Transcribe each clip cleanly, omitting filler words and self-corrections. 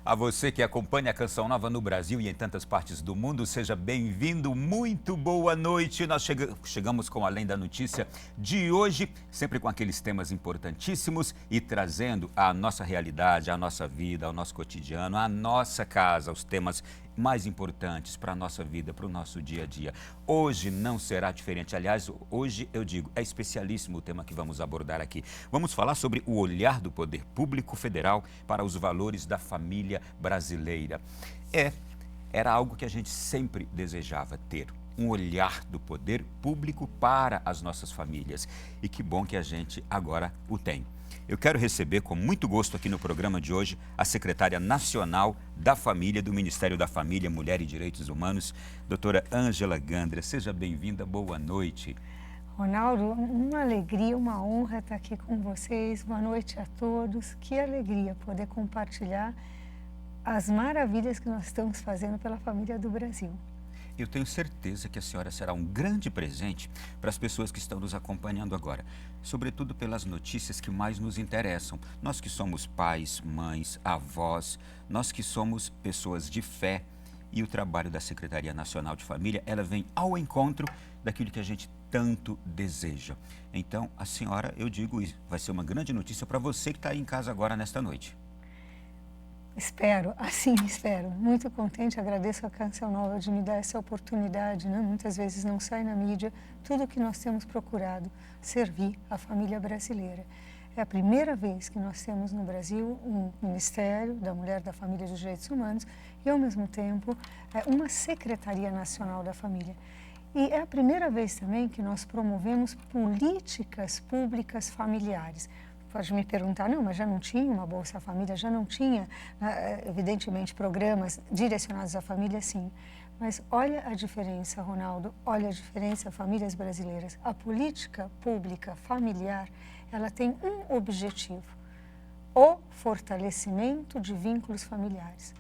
A você que acompanha a Canção Nova no Brasil e em tantas partes do mundo, seja bem-vindo, muito boa noite. Nós chegamos com Além da Notícia de hoje, sempre com aqueles temas importantíssimos e trazendo a nossa realidade, a nossa vida, ao nosso cotidiano, a nossa casa, os temas mais importantes para a nossa vida, para o nosso dia a dia. Hoje não será diferente. Aliás, hoje eu digo, é especialíssimo o tema que vamos abordar aqui. Vamos falar sobre o olhar do poder público federal para os valores da família brasileira. Era algo que a gente sempre desejava ter. Um olhar do poder público para as nossas famílias. E que bom que a gente agora o tem. Eu quero receber com muito gosto aqui no programa de hoje a secretária nacional da Família do Ministério da Família, Mulher e Direitos Humanos, doutora Ângela Gandra. Seja bem-vinda, boa noite. Ronaldo, uma alegria, uma honra estar aqui com vocês. Boa noite a todos. Que alegria poder compartilhar as maravilhas que nós estamos fazendo pela família do Brasil. Eu tenho certeza que a senhora será um grande presente para as pessoas que estão nos acompanhando agora, sobretudo pelas notícias que mais nos interessam. Nós que somos pais, mães, avós, nós que somos pessoas de fé, e o trabalho da Secretaria Nacional de Família, ela vem ao encontro daquilo que a gente tanto deseja. Então, a senhora, eu digo isso, vai ser uma grande notícia para você que está aí em casa agora nesta noite. Espero, assim espero. Muito contente, agradeço a Canção Nova de me dar essa oportunidade, né? Muitas vezes não sai na mídia tudo o que nós temos procurado, servir a família brasileira. É a primeira vez que nós temos no Brasil um Ministério da Mulher, da Família e dos Direitos Humanos e, ao mesmo tempo, uma Secretaria Nacional da Família. E é a primeira vez também que nós promovemos políticas públicas familiares. Pode me perguntar, não, mas já não tinha uma Bolsa Família, já não tinha, evidentemente, programas direcionados à família, sim. Mas olha a diferença, Ronaldo, olha a diferença, famílias brasileiras. A política pública familiar, ela tem um objetivo, o fortalecimento de vínculos familiares.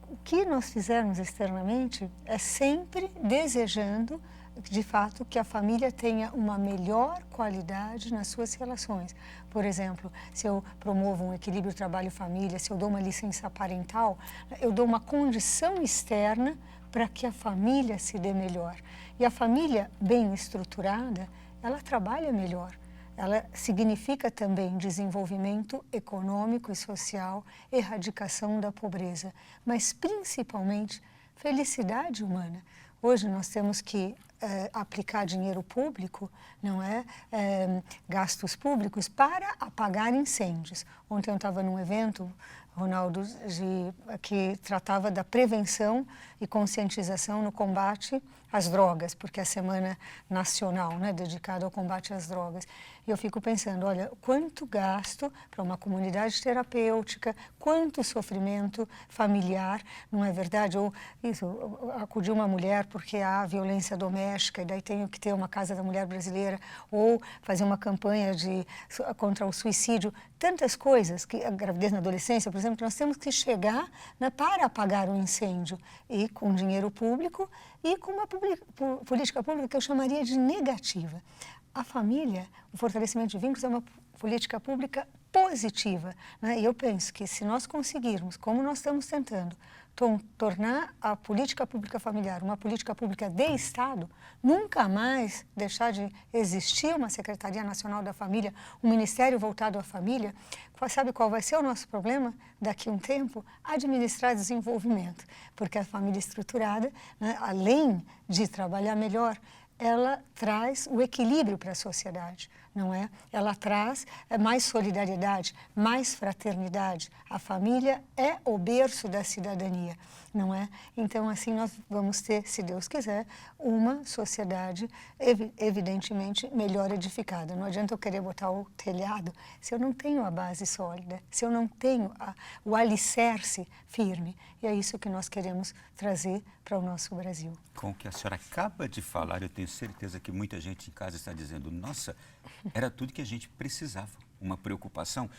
O que nós fizermos externamente é sempre desejando, de fato, que a família tenha uma melhor qualidade nas suas relações. Por exemplo, se eu promovo um equilíbrio trabalho-família, se eu dou uma licença parental, eu dou uma condição externa para que a família se dê melhor. E a família bem estruturada, ela trabalha melhor. Ela significa também desenvolvimento econômico e social, erradicação da pobreza, mas principalmente felicidade humana. Hoje nós temos que aplicar dinheiro público, não é? Gastos públicos para apagar incêndios. Ontem eu estava num evento, Ronaldo, que tratava da prevenção e conscientização no combate às drogas, porque é a Semana Nacional, né, dedicada ao combate às drogas. E eu fico pensando, olha, quanto gasto para uma comunidade terapêutica, quanto sofrimento familiar, não é verdade? Ou isso, acudir uma mulher porque há violência doméstica e daí tenho que ter uma Casa da Mulher Brasileira, ou fazer uma campanha contra o suicídio, tantas coisas, que a gravidez na adolescência, por exemplo, nós temos que chegar, né, para apagar o incêndio e com dinheiro público e com uma política pública que eu chamaria de negativa. A família, o fortalecimento de vínculos é uma política pública positiva, né? E eu penso que se nós conseguirmos, como nós estamos tentando, tornar a política pública familiar uma política pública de Estado, nunca mais deixar de existir uma Secretaria Nacional da Família, um ministério voltado à família, sabe qual vai ser o nosso problema daqui a um tempo? Administrar desenvolvimento, porque a família estruturada, né, além de trabalhar melhor, ela traz o equilíbrio para a sociedade, não é? Ela traz mais solidariedade, mais fraternidade. A família é o berço da cidadania, não é? Então, assim, nós vamos ter, se Deus quiser, uma sociedade evidentemente melhor edificada. Não adianta eu querer botar o telhado se eu não tenho a base sólida, se eu não tenho o alicerce firme. E é isso que nós queremos trazer para o nosso Brasil. Com o que a senhora acaba de falar, eu tenho certeza que muita gente em casa está dizendo, nossa, era tudo que a gente precisava, uma preocupação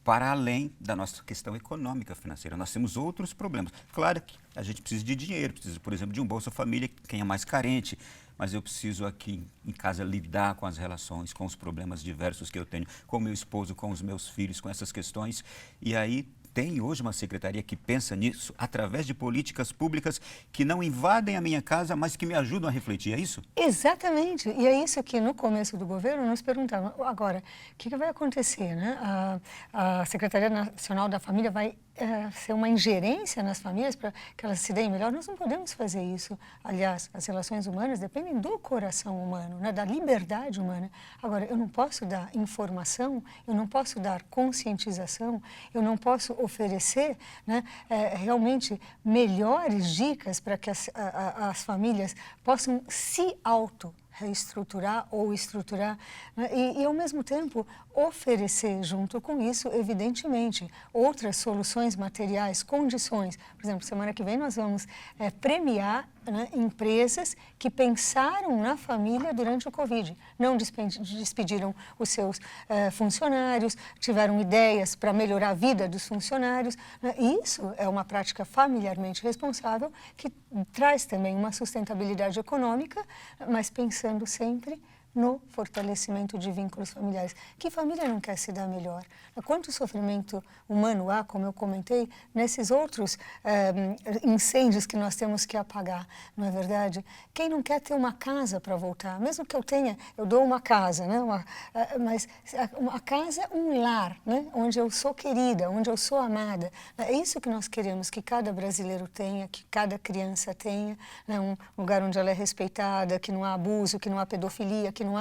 para além da nossa questão econômica, financeira. Nós temos outros problemas. Claro que a gente precisa de dinheiro, precisa, por exemplo, de um Bolsa Família, quem é mais carente, mas eu preciso aqui em casa lidar com as relações, com os problemas diversos que eu tenho, com o meu esposo, com os meus filhos, com essas questões. E aí tem hoje uma secretaria que pensa nisso através de políticas públicas que não invadem a minha casa, mas que me ajudam a refletir, é isso? Exatamente, e é isso que no começo do governo nós perguntávamos, agora, o que vai acontecer, né? A Secretaria Nacional da Família vai ser uma ingerência nas famílias para que elas se deem melhor? Nós não podemos fazer isso. Aliás, as relações humanas dependem do coração humano, né? Da liberdade humana. Agora, eu não posso dar informação, eu não posso dar conscientização, eu não posso oferecer, né, realmente melhores dicas para que as famílias possam se reestruturar ou estruturar, né? E, ao mesmo tempo, oferecer junto com isso, evidentemente, outras soluções materiais, condições. Por exemplo, semana que vem nós vamos premiar, né, empresas que pensaram na família durante o Covid. Não despediram os seus funcionários, tiveram ideias para melhorar a vida dos funcionários, né? Isso é uma prática familiarmente responsável que traz também uma sustentabilidade econômica, mas pensando sempre no fortalecimento de vínculos familiares. Que família não quer se dar melhor? Quanto sofrimento humano há, como eu comentei, nesses outros incêndios que nós temos que apagar, não é verdade? Quem não quer ter uma casa para voltar? Mesmo que eu tenha, eu dou uma casa, né? Mas uma casa, um lar, né? Onde eu sou querida, onde eu sou amada. É isso que nós queremos que cada brasileiro tenha, que cada criança tenha, né? Um lugar onde ela é respeitada, que não há abuso, que não há pedofilia, que não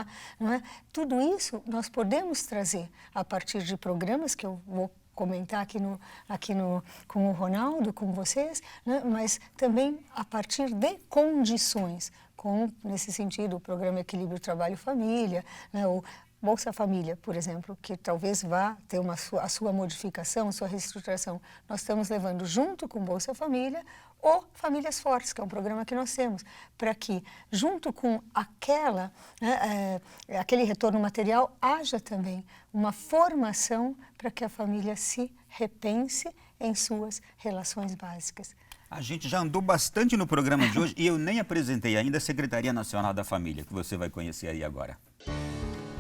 é? Tudo isso nós podemos trazer a partir de programas que eu vou comentar com o Ronaldo, com vocês, né? Mas também a partir de condições, como, nesse sentido, o programa Equilíbrio Trabalho-Família, né? O Bolsa Família, por exemplo, que talvez vá ter a sua modificação, a sua reestruturação. Nós estamos levando junto com Bolsa Família ou Famílias Fortes, que é um programa que nós temos, para que, junto com aquele retorno material, haja também uma formação para que a família se repense em suas relações básicas. A gente já andou bastante no programa de hoje e eu nem apresentei ainda a Secretaria Nacional da Família, que você vai conhecer aí agora.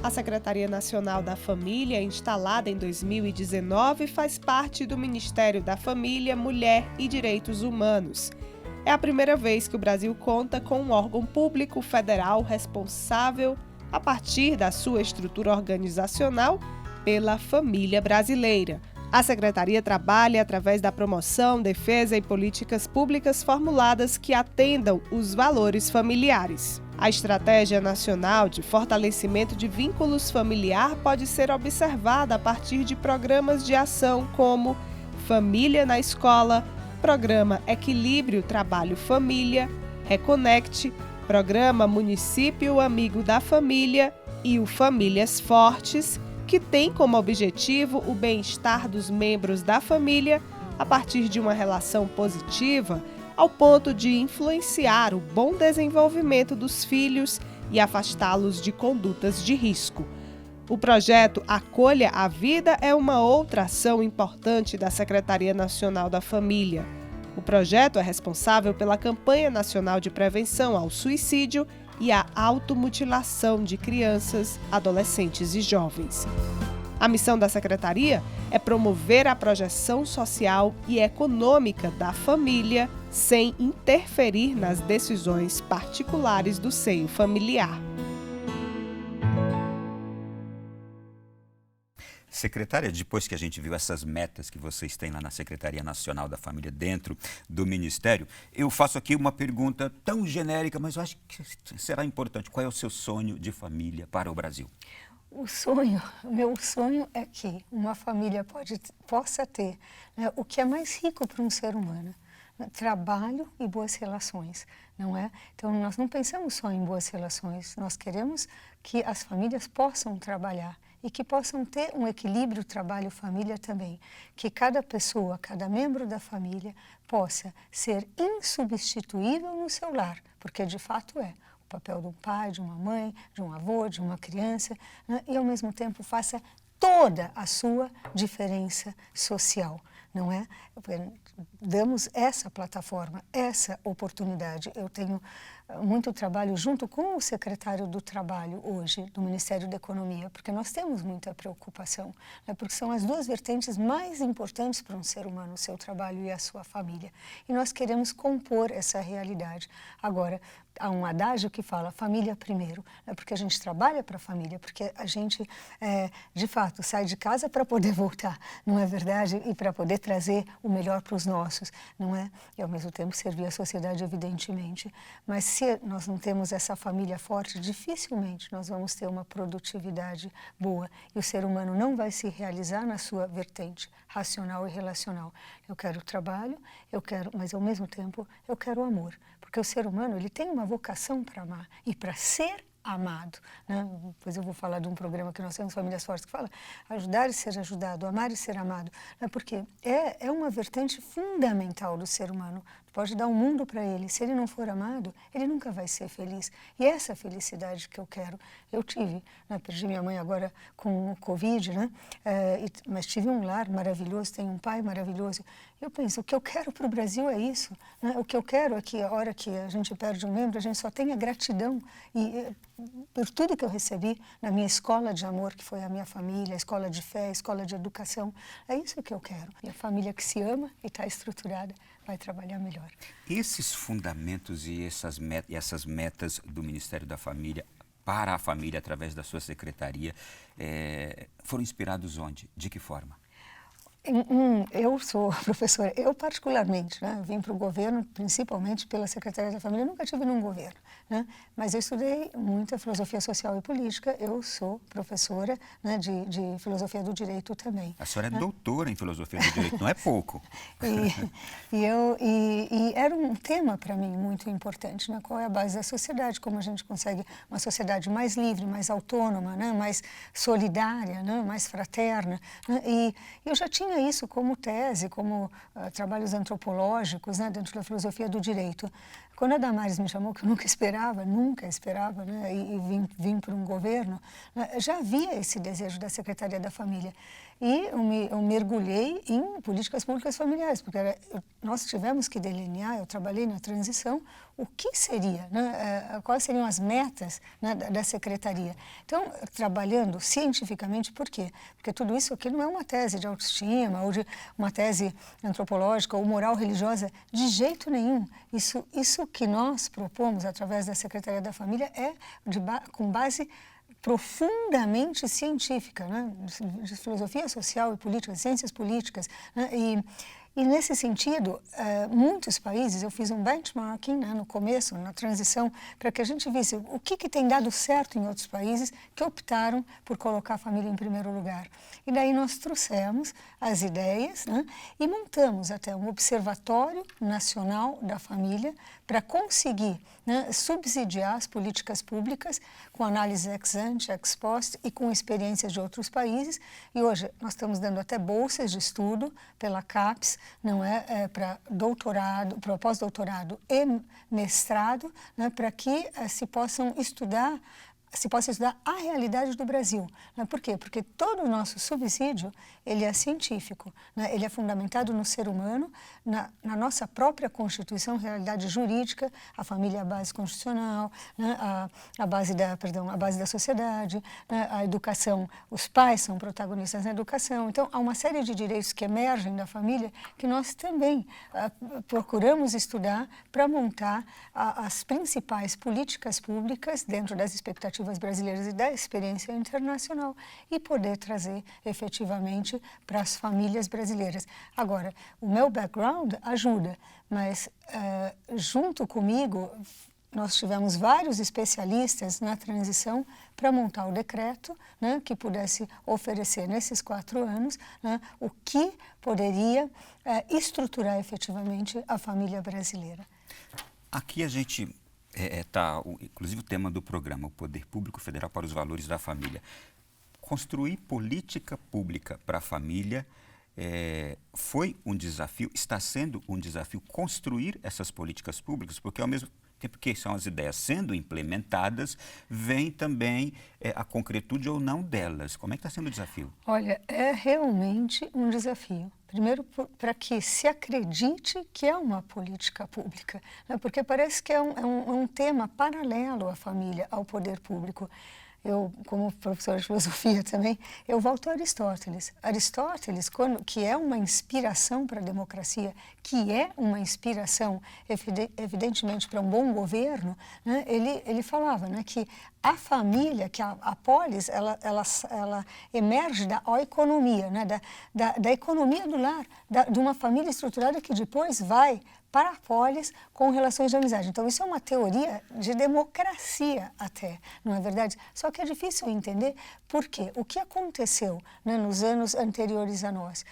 A Secretaria Nacional da Família, instalada em 2019, faz parte do Ministério da Família, Mulher e Direitos Humanos. É a primeira vez que o Brasil conta com um órgão público federal responsável, a partir da sua estrutura organizacional, pela família brasileira. A Secretaria trabalha através da promoção, defesa e políticas públicas formuladas que atendam os valores familiares. A Estratégia Nacional de Fortalecimento de Vínculos Familiar pode ser observada a partir de programas de ação como Família na Escola, Programa Equilíbrio Trabalho-Família, Reconecte, Programa Município Amigo da Família e o Famílias Fortes, que tem como objetivo o bem-estar dos membros da família a partir de uma relação positiva, ao ponto de influenciar o bom desenvolvimento dos filhos e afastá-los de condutas de risco. O projeto Acolha a Vida é uma outra ação importante da Secretaria Nacional da Família. O projeto é responsável pela campanha nacional de prevenção ao suicídio e à automutilação de crianças, adolescentes e jovens. A missão da Secretaria é promover a projeção social e econômica da família sem interferir nas decisões particulares do seio familiar. Secretária, depois que a gente viu essas metas que vocês têm lá na Secretaria Nacional da Família dentro do Ministério, eu faço aqui uma pergunta tão genérica, mas eu acho que será importante. Qual é o seu sonho de família para o Brasil? Meu sonho é que uma família possa ter, né, o que é mais rico para um ser humano, né, trabalho e boas relações, não é? Então, nós não pensamos só em boas relações, nós queremos que as famílias possam trabalhar e que possam ter um equilíbrio trabalho-família também, que cada pessoa, cada membro da família possa ser insubstituível no seu lar, porque de fato é o papel de um pai, de uma mãe, de um avô, de uma criança, né? E ao mesmo tempo faça toda a sua diferença social, não é? damos essa plataforma, essa oportunidade. Eu tenho muito trabalho junto com o secretário do Trabalho hoje, do Ministério da Economia, porque nós temos muita preocupação, né? Porque são as duas vertentes mais importantes para um ser humano, o seu trabalho e a sua família. E nós queremos compor essa realidade. Agora, há um adágio que fala família primeiro, né? Porque a gente trabalha para a família, porque a gente, de fato, sai de casa para poder voltar, não é verdade? E para poder trazer o melhor para os nossos, não é? E ao mesmo tempo servir a sociedade, evidentemente. Mas se nós não temos essa família forte, dificilmente nós vamos ter uma produtividade boa. E o ser humano não vai se realizar na sua vertente racional e relacional. Eu quero trabalho, mas ao mesmo tempo eu quero amor. Porque o ser humano, ele tem uma vocação para amar e para ser amado, né? Depois eu vou falar de um programa que nós temos, Famílias Fortes, que fala ajudar e ser ajudado, amar e ser amado, né? Porque é uma vertente fundamental do ser humano. Pode dar um mundo para ele, se ele não for amado, ele nunca vai ser feliz. E essa felicidade que eu quero, eu tive, né? Perdi minha mãe agora com o Covid, né? Mas tive um lar maravilhoso, tenho um pai maravilhoso. Eu penso, o que eu quero para o Brasil é isso, né? O que eu quero é que a hora que a gente perde um membro, a gente só tenha gratidão por tudo que eu recebi na minha escola de amor, que foi a minha família, a escola de fé, a escola de educação. É isso que eu quero. E a família que se ama e está estruturada vai trabalhar melhor. Esses fundamentos e essas metas do Ministério da Família para a família através da sua secretaria foram inspirados onde? De que forma? Eu sou professora, eu particularmente, né, vim para o governo principalmente pela Secretaria da Família, eu nunca tive num governo, né, mas eu estudei muita filosofia social e política, eu sou professora, né, de filosofia do direito também. A senhora é doutora em filosofia do direito, não é pouco. E era um tema para mim muito importante, né, qual é a base da sociedade, como a gente consegue uma sociedade mais livre, mais autônoma, né, mais solidária, né, mais fraterna, né, e eu já tinha isso como tese, como trabalhos antropológicos, né, dentro da filosofia do direito. Quando a Damares me chamou, que eu nunca esperava, né, e vim para um governo, né, já havia esse desejo da Secretaria da Família. E eu mergulhei em políticas públicas familiares, porque nós tivemos que delinear, eu trabalhei na transição, o que seria, né, quais seriam as metas, né, da Secretaria. Então, trabalhando cientificamente, por quê? Porque tudo isso aqui não é uma tese de autoestima ou de uma tese antropológica ou moral religiosa, de jeito nenhum. Isso que nós propomos através da Secretaria da Família é com base profundamente científica, né, de filosofia social e política, ciências políticas, né, e nesse sentido, muitos países, eu fiz um benchmarking, né, no começo, na transição, para que a gente visse o que tem dado certo em outros países que optaram por colocar a família em primeiro lugar. E daí nós trouxemos as ideias, né, e montamos até um observatório nacional da família para conseguir, né, subsidiar as políticas públicas com análise ex ante, ex post e com experiências de outros países. E hoje nós estamos dando até bolsas de estudo pela CAPES, não é, para doutorado, para pós-doutorado e mestrado, né, para que se possa estudar a realidade do Brasil. Né? Por quê? Porque todo o nosso subsídio, ele é científico, né? Ele é fundamentado no ser humano, na nossa própria Constituição, realidade jurídica, a família é a base constitucional, né? a base da sociedade, né? A educação, os pais são protagonistas na educação. Então, há uma série de direitos que emergem da família que nós também procuramos estudar para montar as principais políticas públicas dentro das expectativas brasileiras e da experiência internacional e poder trazer efetivamente para as famílias brasileiras. Agora, o meu background ajuda, mas junto comigo nós tivemos vários especialistas na transição para montar o decreto, né, que pudesse oferecer nesses 4 anos, né, o que poderia estruturar efetivamente a família brasileira. Aqui a gente inclusive o tema do programa, o Poder Público Federal para os Valores da Família. Construir política pública para a família foi um desafio, está sendo um desafio construir essas políticas públicas, porque ao mesmo tempo que são as ideias sendo implementadas, vem também a concretude ou não delas. Como é que está sendo o desafio? Olha, é realmente um desafio, Primeiro, para que se acredite que é uma política pública, né? Porque parece que é um tema paralelo à família, ao poder público. Eu, como professora de filosofia também, eu volto a Aristóteles. Aristóteles, que é uma inspiração para a democracia, que é uma inspiração, evidentemente, para um bom governo, né? Ele falava, né, que a família, que a polis, ela emerge da oikonomia, né, da economia do lar, de uma família estruturada que depois vai para a polis com relações de amizade. Então, isso é uma teoria de democracia até, não é verdade? Só que é difícil entender por quê. O que aconteceu, né, nos anos anteriores a nós?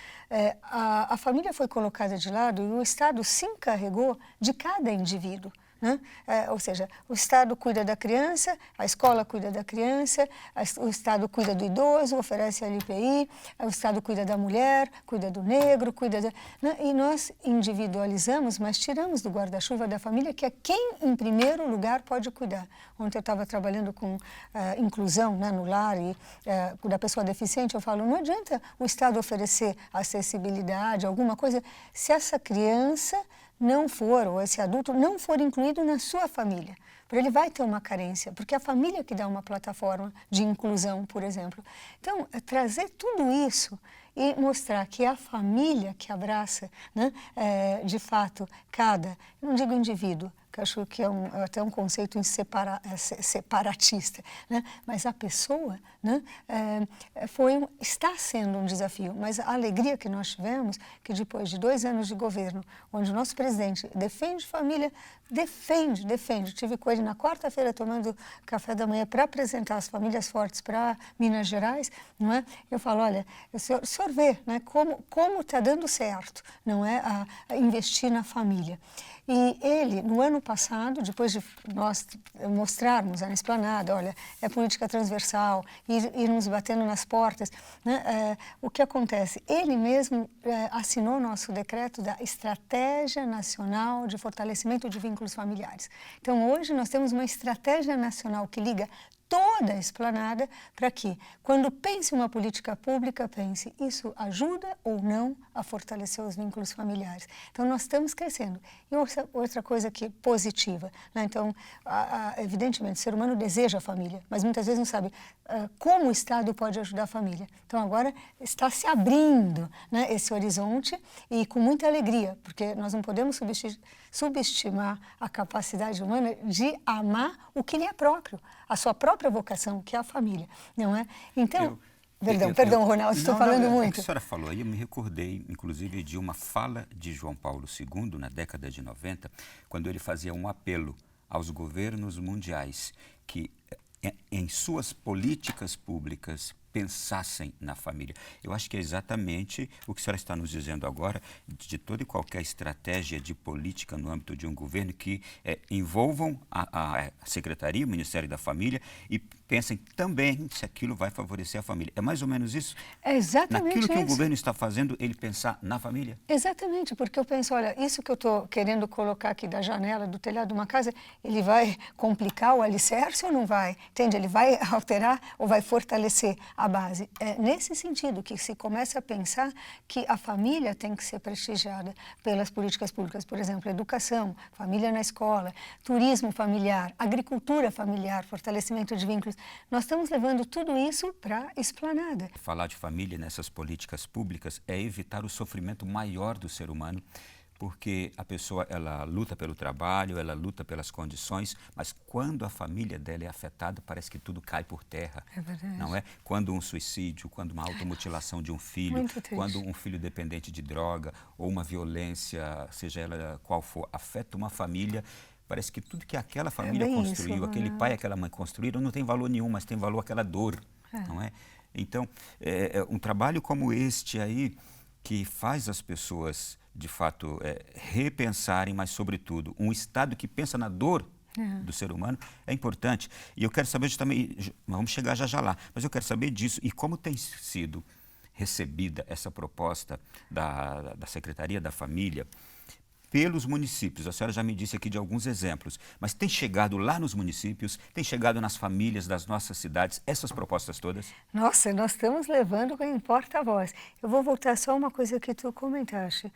A família foi colocada de lado e o Estado se encarregou de cada indivíduo. Né? Ou seja, o Estado cuida da criança, a escola cuida da criança, o Estado cuida do idoso, oferece a LPI, o Estado cuida da mulher, cuida do negro, né? E nós individualizamos, mas tiramos do guarda-chuva da família, que é quem, em primeiro lugar, pode cuidar. Ontem eu estava trabalhando com inclusão, né, no lar e da pessoa deficiente, eu falo, não adianta o Estado oferecer acessibilidade, alguma coisa, se essa criança não for, ou esse adulto não for incluído na sua família. Ele vai ter uma carência, porque é a família que dá uma plataforma de inclusão, por exemplo. Então, trazer tudo isso e mostrar que é a família que abraça, né, de fato, eu não digo indivíduo, que eu acho que é até um conceito separatista, né? Mas a pessoa, né, está sendo um desafio, mas a alegria que nós tivemos, que depois de 2 anos de governo, onde o nosso presidente defende família, defende, tive com ele na quarta-feira tomando café da manhã para apresentar as famílias fortes para Minas Gerais, não é? Eu falo, olha, o senhor vê, né, como está dando certo, não é, a investir na família. E ele, no ano passado, depois de nós mostrarmos na esplanada, olha, é política transversal, irmos batendo nas portas, né, o que acontece? Ele mesmo assinou nosso decreto da Estratégia Nacional de Fortalecimento de Vínculos Familiares. Então, hoje nós temos uma estratégia nacional que liga toda a esplanada para que, quando pense uma política pública, pense, isso ajuda ou não a fortalecer os vínculos familiares. Então, nós estamos crescendo. E outra coisa que positiva, né? Então, evidentemente, o ser humano deseja a família, mas muitas vezes não sabe como o Estado pode ajudar a família. Então, agora está se abrindo, né, esse horizonte e com muita alegria, porque nós não podemos subestimar a capacidade humana de amar o que lhe é próprio, a sua própria vocação, que é a família, não é? Então, perdão, Ronaldo, estou falando muito. O que a senhora falou aí, eu me recordei, inclusive, de uma fala de João Paulo II, na década de 90, quando ele fazia um apelo aos governos mundiais que, em suas políticas públicas, pensassem na família. Eu acho que é exatamente o que a senhora está nos dizendo agora, de toda e qualquer estratégia de política no âmbito de um governo que envolvam a Secretaria, o Ministério da Família e pensem também se aquilo vai favorecer a família. É mais ou menos isso? É exatamente Naquilo que isso. o governo está fazendo, ele pensar na família? Exatamente, porque eu penso, olha, isso que eu estou querendo colocar aqui da janela, do telhado de uma casa, ele vai complicar o alicerce ou não vai? Entende? Ele vai alterar ou vai fortalecer a base? É nesse sentido que se começa a pensar que a família tem que ser prestigiada pelas políticas públicas, por exemplo, educação, família na escola, turismo familiar, agricultura familiar, fortalecimento de vínculos. Nós estamos levando tudo isso para a esplanada. Falar de família nessas políticas públicas é evitar o sofrimento maior do ser humano, porque a pessoa, ela luta pelo trabalho, ela luta pelas condições, mas quando a família dela é afetada, parece que tudo cai por terra. É verdade. Não é? Quando um suicídio, quando uma automutilação de um filho, quando um filho dependente de droga ou uma violência, seja ela qual for, afeta uma família, parece que tudo que aquela família construiu, isso, aquele pai e aquela mãe construíram, não tem valor nenhum, mas tem valor aquela dor, não é? Então, um trabalho como este aí, que faz as pessoas, de fato, repensarem, mas, sobretudo, um Estado que pensa na dor do ser humano, é importante. E eu quero saber justamente, vamos chegar já lá, mas eu quero saber disso e como tem sido recebida essa proposta da Secretaria da Família pelos municípios. A senhora já me disse aqui de alguns exemplos, mas tem chegado lá nos municípios, tem chegado nas famílias das nossas cidades, essas propostas todas? Nossa, nós estamos levando com porta-voz. Eu vou voltar só uma coisa que tu comentaste.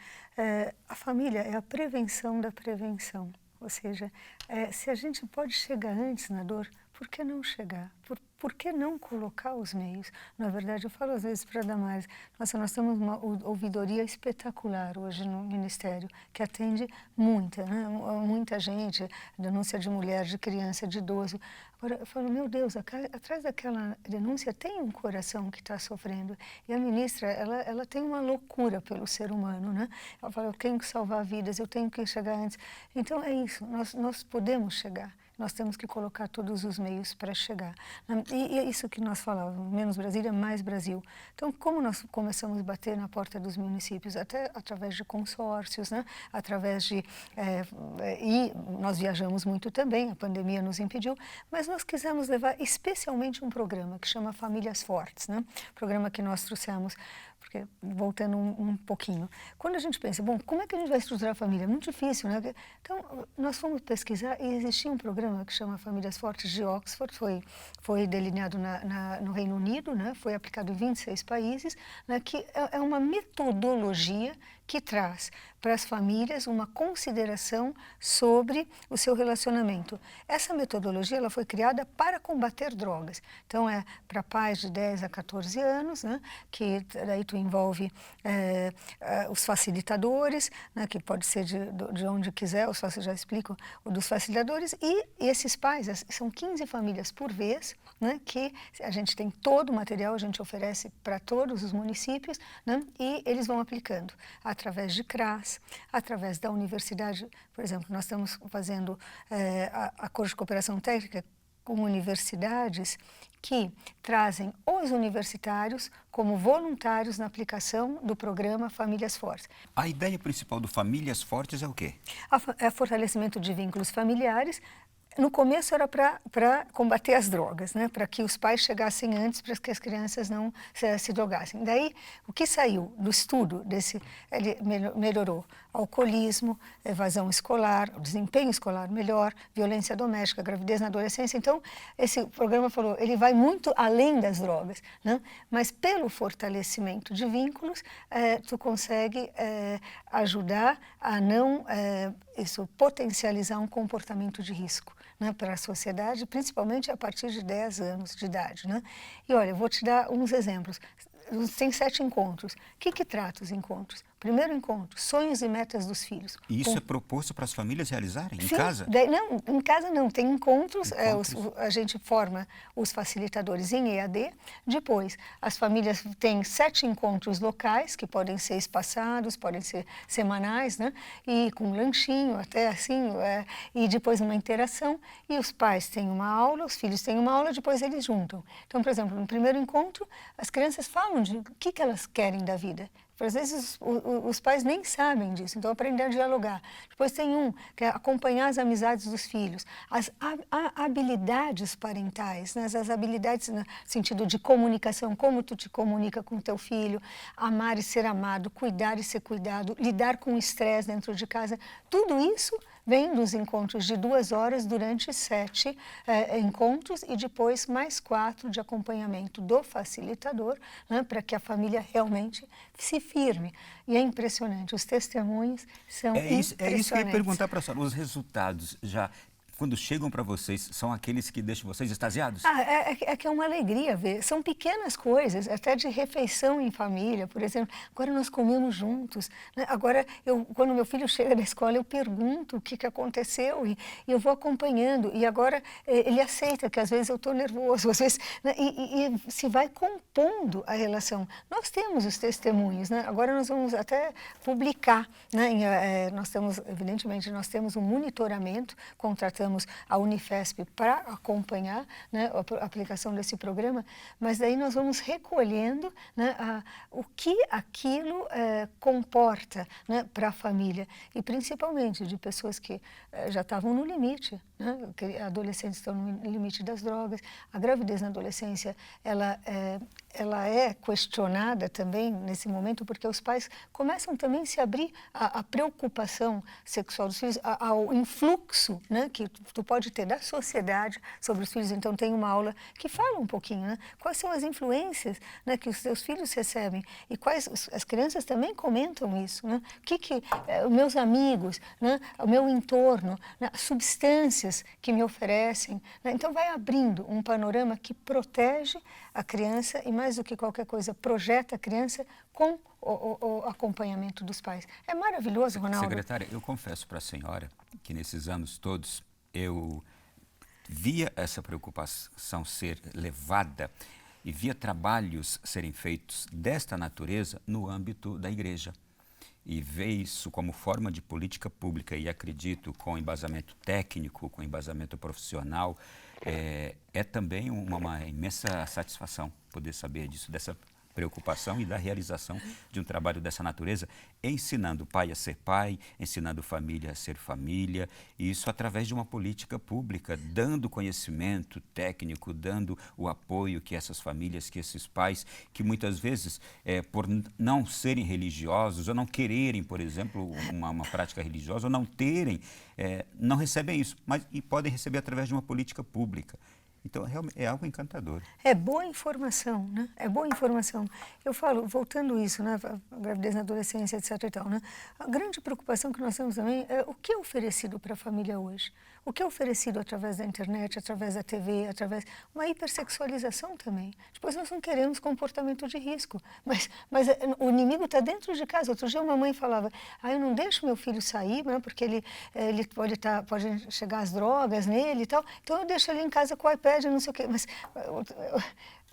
A família é a prevenção da prevenção. Ou seja, se a gente pode chegar antes na dor, por que não chegar? Por que não colocar os meios? Na verdade, eu falo às vezes para a Damares, nossa, nós temos uma ouvidoria espetacular hoje no Ministério, que atende muita gente, denúncia de mulher, de criança, de idoso. Agora, eu falo, meu Deus, atrás daquela denúncia tem um coração que está sofrendo. E a ministra, ela tem uma loucura pelo ser humano, né? Ela fala, eu tenho que salvar vidas, eu tenho que chegar antes. Então, é isso, nós podemos chegar. Nós temos que colocar todos os meios para chegar. E é isso que nós falávamos, menos Brasília, mais Brasil. Então, como nós começamos a bater na porta dos municípios, até através de consórcios, né? Através de... e nós viajamos muito também, a pandemia nos impediu, mas nós quisemos levar especialmente um programa que chama Famílias Fortes, né? Programa que nós trouxemos, porque voltando um pouquinho. Quando a gente pensa, bom, como é que a gente vai estruturar a família? É muito difícil, né? Então, nós fomos pesquisar e existia um programa que chama Famílias Fortes de Oxford, foi delineado no Reino Unido, né? Foi aplicado em 26 países, né? Que é uma metodologia que traz para as famílias uma consideração sobre o seu relacionamento. Essa metodologia ela foi criada para combater drogas. Então, é para pais de 10 a 14 anos, né, que daí tu envolve os facilitadores, né, que pode ser de onde quiser, já explico, dos facilitadores, e esses pais, são 15 famílias por vez, né, que a gente tem todo o material, a gente oferece para todos os municípios, né, e eles vão aplicando através de CRAS, através da universidade. Por exemplo, nós estamos fazendo acordo de cooperação técnica com universidades que trazem os universitários como voluntários na aplicação do programa Famílias Fortes. A ideia principal do Famílias Fortes é o quê? É fortalecimento de vínculos familiares. No começo era para combater as drogas, né? Para que os pais chegassem antes, para que as crianças não se drogassem. Daí, o que saiu do estudo ele melhorou alcoolismo, evasão escolar, o desempenho escolar melhor, violência doméstica, gravidez na adolescência. Então, esse programa falou, ele vai muito além das drogas, né? Mas pelo fortalecimento de vínculos, tu consegue ajudar a não potencializar um comportamento de risco, né, para a sociedade, principalmente a partir de 10 anos de idade, né? E olha, eu vou te dar uns exemplos. Tem 7 encontros. O que trata os encontros? Primeiro encontro, sonhos e metas dos filhos. E isso é proposto para as famílias realizarem em Sim, casa? Não, em casa não. Tem encontros. A gente forma os facilitadores em EAD. Depois, as famílias têm 7 encontros locais, que podem ser espaçados, podem ser semanais, né? E com lanchinho, até assim, e depois uma interação. E os pais têm uma aula, os filhos têm uma aula, depois eles juntam. Então, por exemplo, no primeiro encontro, as crianças falam de o que elas querem da vida. Às vezes os pais nem sabem disso, então aprender a dialogar. Depois tem que é acompanhar as amizades dos filhos, as habilidades parentais, né? As habilidades no sentido de comunicação, como tu te comunica com teu filho, amar e ser amado, cuidar e ser cuidado, lidar com o estresse dentro de casa, tudo isso vem dos encontros de 2 horas durante 7 encontros e depois mais 4 de acompanhamento do facilitador, né, para que a família realmente se firme. E é impressionante, os testemunhos são impressionantes. É isso que eu ia perguntar para a senhora, os resultados já... Quando chegam para vocês, são aqueles que deixam vocês extasiados? É que é uma alegria ver. São pequenas coisas, até de refeição em família, por exemplo. Agora nós comemos juntos, né? Agora, quando meu filho chega da escola, eu pergunto o que aconteceu e eu vou acompanhando. E agora ele aceita que às vezes eu estou nervoso, às vezes... Né? E se vai compondo a relação. Nós temos os testemunhos, né? Agora nós vamos até publicar, né? Evidentemente, nós temos um monitoramento, contratamos a Unifesp para acompanhar, né, a aplicação desse programa, mas daí nós vamos recolhendo, né, o que aquilo comporta, né, para a família e principalmente de pessoas que já estavam no limite, né, adolescentes estão no limite das drogas, a gravidez na adolescência ela ela é questionada também nesse momento, porque os pais começam também a se abrir à preocupação sexual dos filhos, ao influxo, né, que tu pode ter da sociedade sobre os filhos. Então tem uma aula que fala um pouquinho, né, quais são as influências, né, que os seus filhos recebem e quais as crianças também comentam isso, né, os meus amigos, né, o meu entorno, né, substâncias que me oferecem, né, então vai abrindo um panorama que protege a criança e, mais do que qualquer coisa, projeta a criança com o acompanhamento dos pais. É maravilhoso, Ronaldo. Secretária, eu confesso para a senhora que nesses anos todos eu via essa preocupação ser levada e via trabalhos serem feitos desta natureza no âmbito da igreja. E ver isso como forma de política pública e acredito com embasamento técnico, com embasamento profissional, é também uma imensa satisfação poder saber disso, dessa preocupação e da realização de um trabalho dessa natureza, ensinando pai a ser pai, ensinando família a ser família, e isso através de uma política pública, dando conhecimento técnico, dando o apoio que essas famílias, que esses pais, que muitas vezes, por não serem religiosos, ou não quererem, por exemplo, uma prática religiosa, ou não terem, não recebem isso, mas e podem receber através de uma política pública. Então, realmente, é algo encantador. É boa informação, né? É boa informação. Eu falo, voltando isso, né? A gravidez na adolescência, etc e tal, né? A grande preocupação que nós temos também é o que é oferecido para a família hoje. O que é oferecido através da internet, através da TV, através... Uma hipersexualização também. Depois nós não queremos comportamento de risco, mas o inimigo está dentro de casa. Outro dia uma mãe falava, eu não deixo meu filho sair, né? Porque ele pode chegar as drogas nele e tal, então eu deixo ele em casa com o iPad, não sei o quê, mas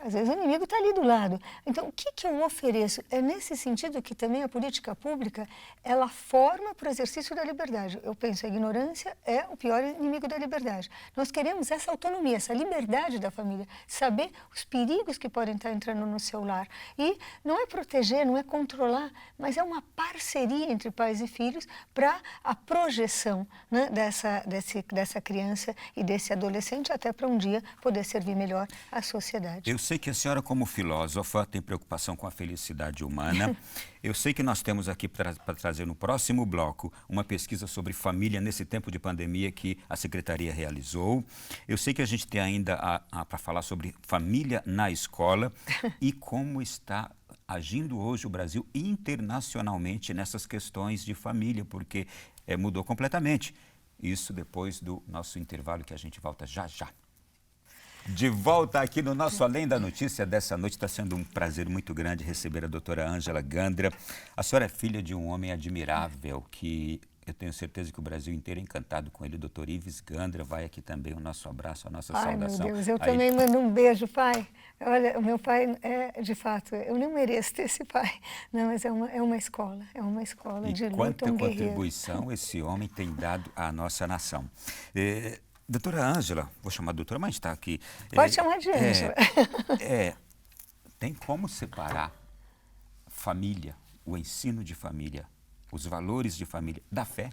às vezes o inimigo está ali do lado. Então, o que eu ofereço? É nesse sentido que também a política pública, ela forma para o exercício da liberdade. Eu penso, a ignorância é o pior inimigo da liberdade. Nós queremos essa autonomia, essa liberdade da família, saber os perigos que podem estar entrando no seu lar. E não é proteger, não é controlar, mas é uma parceria entre pais e filhos para a projeção, né, dessa criança e desse adolescente, até para um dia poder servir melhor à sociedade. Eu sei que a senhora, como filósofa, tem preocupação com a felicidade humana. Eu sei que nós temos aqui para trazer no próximo bloco uma pesquisa sobre família nesse tempo de pandemia que a Secretaria realizou. Eu sei que a gente tem ainda para falar sobre família na escola e como está agindo hoje o Brasil internacionalmente nessas questões de família, porque mudou completamente. Isso depois do nosso intervalo, que a gente volta já já. De volta aqui no nosso Além da Notícia dessa noite, está sendo um prazer muito grande receber a doutora Ângela Gandra. A senhora é filha de um homem admirável, que eu tenho certeza que o Brasil inteiro é encantado com ele, o doutor Ives Gandra. Vai aqui também o nosso abraço, a nossa saudação. Ai, meu Deus, eu também mando um beijo, pai. Olha, o meu pai de fato, eu não mereço ter esse pai, não, mas é uma escola de luta, quanta um guerreiro. Contribuição esse homem tem dado à nossa nação. Doutora Ângela, vou chamar a doutora, mas está aqui. Pode chamar de Ângela. Tem como separar família, o ensino de família, os valores de família, da fé?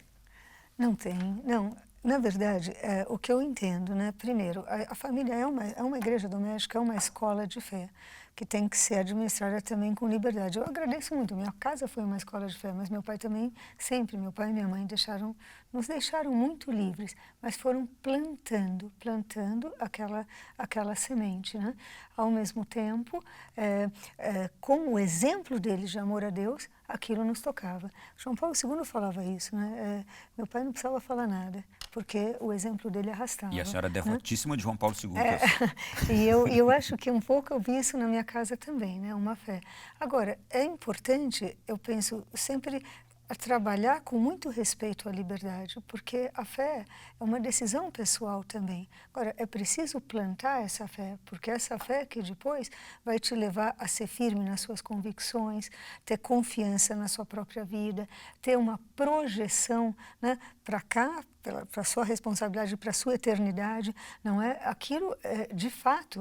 Não tem, não. Na verdade, o que eu entendo, né? Primeiro, a família é uma igreja doméstica, é uma escola de fé, que tem que ser administrada também com liberdade. Eu agradeço muito, minha casa foi uma escola de fé, mas meu pai também, sempre, meu pai e minha mãe nos deixaram muito livres, mas foram plantando aquela semente, né? Ao mesmo tempo, com o exemplo deles de amor a Deus, aquilo nos tocava. João Paulo II falava isso, né? Meu pai não precisava falar nada, porque o exemplo dele arrastava. E a senhora é devotíssima de João Paulo II. E eu acho que um pouco eu vi isso na minha casa também, né? Uma fé. Agora, é importante, eu penso, sempre a trabalhar com muito respeito à liberdade, porque a fé é uma decisão pessoal também. Agora, é preciso plantar essa fé, porque essa fé que depois vai te levar a ser firme nas suas convicções, ter confiança na sua própria vida, ter uma projeção, né, para cá, para a sua responsabilidade, para a sua eternidade, não é? Aquilo, de fato,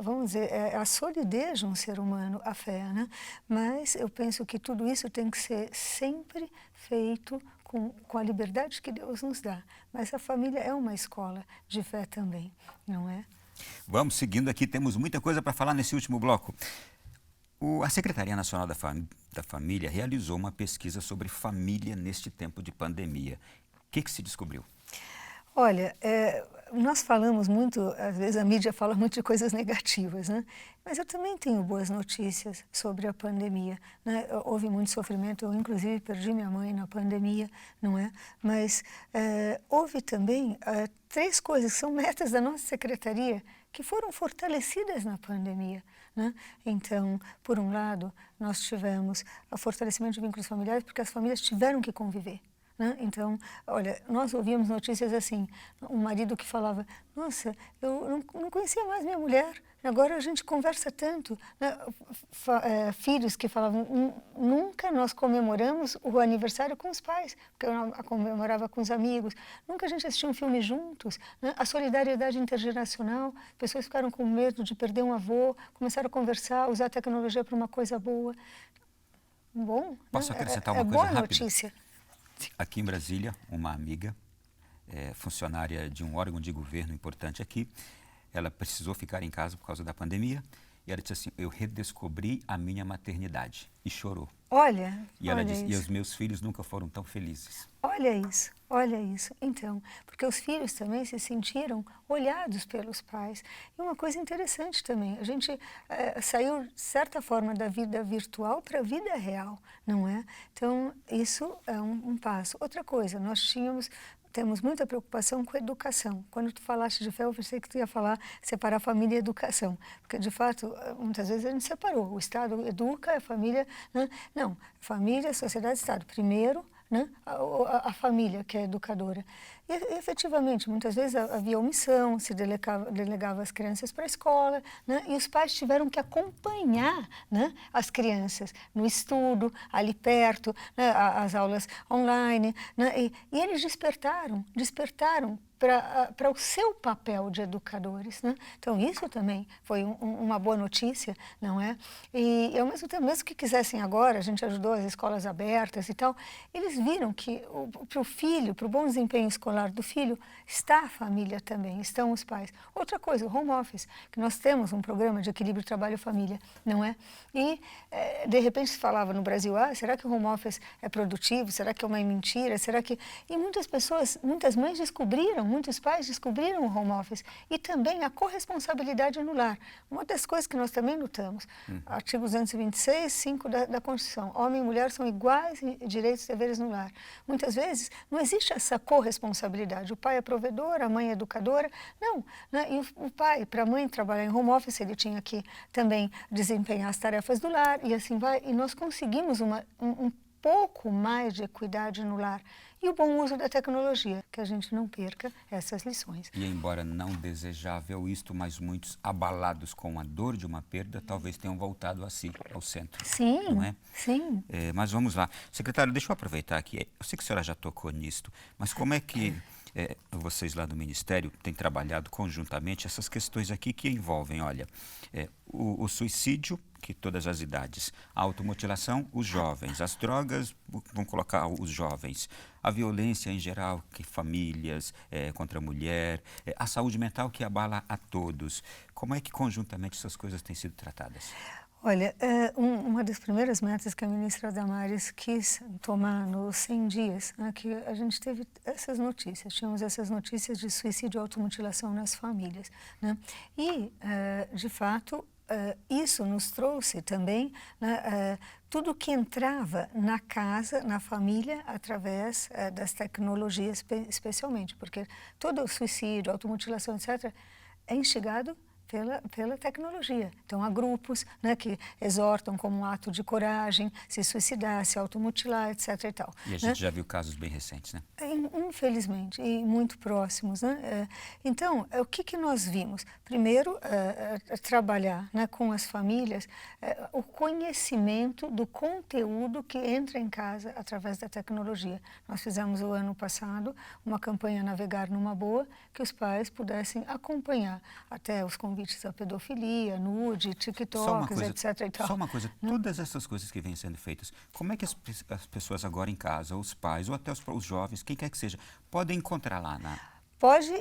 vamos dizer, é a solidez de um ser humano, a fé, né? Mas eu penso que tudo isso tem que ser sempre feito com a liberdade que Deus nos dá. Mas a família é uma escola de fé também, não é? Vamos seguindo aqui, temos muita coisa para falar nesse último bloco. A Secretaria Nacional da Família realizou uma pesquisa sobre família neste tempo de pandemia. O que se descobriu? Olha, nós falamos muito, às vezes a mídia fala muito de coisas negativas, né? Mas eu também tenho boas notícias sobre a pandemia, né? Houve muito sofrimento, eu inclusive perdi minha mãe na pandemia, não é? Mas houve também 3 coisas que são metas da nossa secretaria que foram fortalecidas na pandemia, né? Então, por um lado, nós tivemos o fortalecimento de vínculos familiares porque as famílias tiveram que conviver. Então, olha, nós ouvíamos notícias assim, um marido que falava, nossa, eu não conhecia mais minha mulher, agora a gente conversa tanto. Né? Filhos que falavam, nunca nós comemoramos o aniversário com os pais, porque eu comemorava com os amigos, nunca a gente assistia um filme juntos. Né? A solidariedade intergeracional, pessoas ficaram com medo de perder um avô, começaram a conversar, usar a tecnologia para uma coisa boa. Bom, Posso acrescentar uma coisa boa rápida? Notícia. Aqui em Brasília, uma amiga, funcionária de um órgão de governo importante aqui, ela precisou ficar em casa por causa da pandemia e ela disse assim, eu redescobri a minha maternidade e chorou. Olha, e ela olha disse, isso. e os meus filhos nunca foram tão felizes. Olha isso, olha isso. Então, porque os filhos também se sentiram olhados pelos pais. E uma coisa interessante também, a gente saiu, de certa forma, da vida virtual para a vida real, não é? Então, isso é um passo. Outra coisa, temos muita preocupação com a educação. Quando tu falaste de fé, eu pensei que tu ia falar separar família e educação. Porque, de fato, muitas vezes a gente separou. O Estado educa, a família... Né? Não, família, sociedade, Estado. Primeiro, né? A família, que é educadora. E, efetivamente, muitas vezes havia omissão, se delegava as crianças para a escola, né? E os pais tiveram que acompanhar, né, as crianças no estudo, ali perto, né, as aulas online, né? E eles despertaram para o seu papel de educadores, né? Então, isso também foi uma boa notícia, não é? E, ao mesmo tempo, mesmo que quisessem agora, a gente ajudou as escolas abertas e tal, eles viram que para o filho, para o bom desempenho escolar do filho, está a família também, estão os pais. Outra coisa, o home office, que nós temos um programa de equilíbrio trabalho-família, não é? E, de repente, se falava no Brasil, será que o home office é produtivo? Será que é uma mentira? Será que... E muitas pessoas, muitas mães muitos pais descobriram o home office e também a corresponsabilidade no lar. Uma das coisas que nós também lutamos, artigo 226, 5 da Constituição, homem e mulher são iguais em direitos e deveres no lar. Muitas vezes não existe essa corresponsabilidade. O pai é provedor, a mãe é educadora, não. Né? E o pai, para a mãe trabalhar em home office, ele tinha que também desempenhar as tarefas do lar e assim vai. E nós conseguimos um pouco mais de equidade no lar. E o bom uso da tecnologia, que a gente não perca essas lições. E embora não desejável isto, mas muitos abalados com a dor de uma perda, talvez tenham voltado a si, ao centro. Sim, não é? sim. Mas vamos lá. Secretário, deixa eu aproveitar aqui. Eu sei que a senhora já tocou nisto, mas como é que vocês lá do Ministério têm trabalhado conjuntamente essas questões aqui que envolvem, olha, o suicídio, que todas as idades, a automutilação, os jovens, as drogas, vamos colocar os jovens, a violência em geral, que famílias, contra a mulher, a saúde mental que abala a todos. Como é que conjuntamente essas coisas têm sido tratadas? Olha, uma das primeiras metas que a ministra Damares quis tomar nos 100 dias, né, que a gente teve essas notícias, tínhamos essas notícias de suicídio e automutilação nas famílias, né? E, de fato, isso nos trouxe também, né, tudo que entrava na casa, na família, através das tecnologias, especialmente, porque todo o suicídio, automutilação, etc., é instigado pela tecnologia. Então, há grupos, né, que exortam como um ato de coragem, se suicidar, se automutilar, etc. E tal, e a gente, né, já viu casos bem recentes, né? Infelizmente, e muito próximos, né? Então, o que nós vimos? Primeiro, trabalhar, né, com as famílias o conhecimento do conteúdo que entra em casa através da tecnologia. Nós fizemos o ano passado uma campanha Navegar numa Boa, que os pais pudessem acompanhar até os convites à pedofilia, nude, TikToks, etc. E tal. Só uma coisa, todas essas coisas que vêm sendo feitas, como é que as pessoas agora em casa, os pais, ou até os jovens, quem quer que seja, podem encontrar lá pode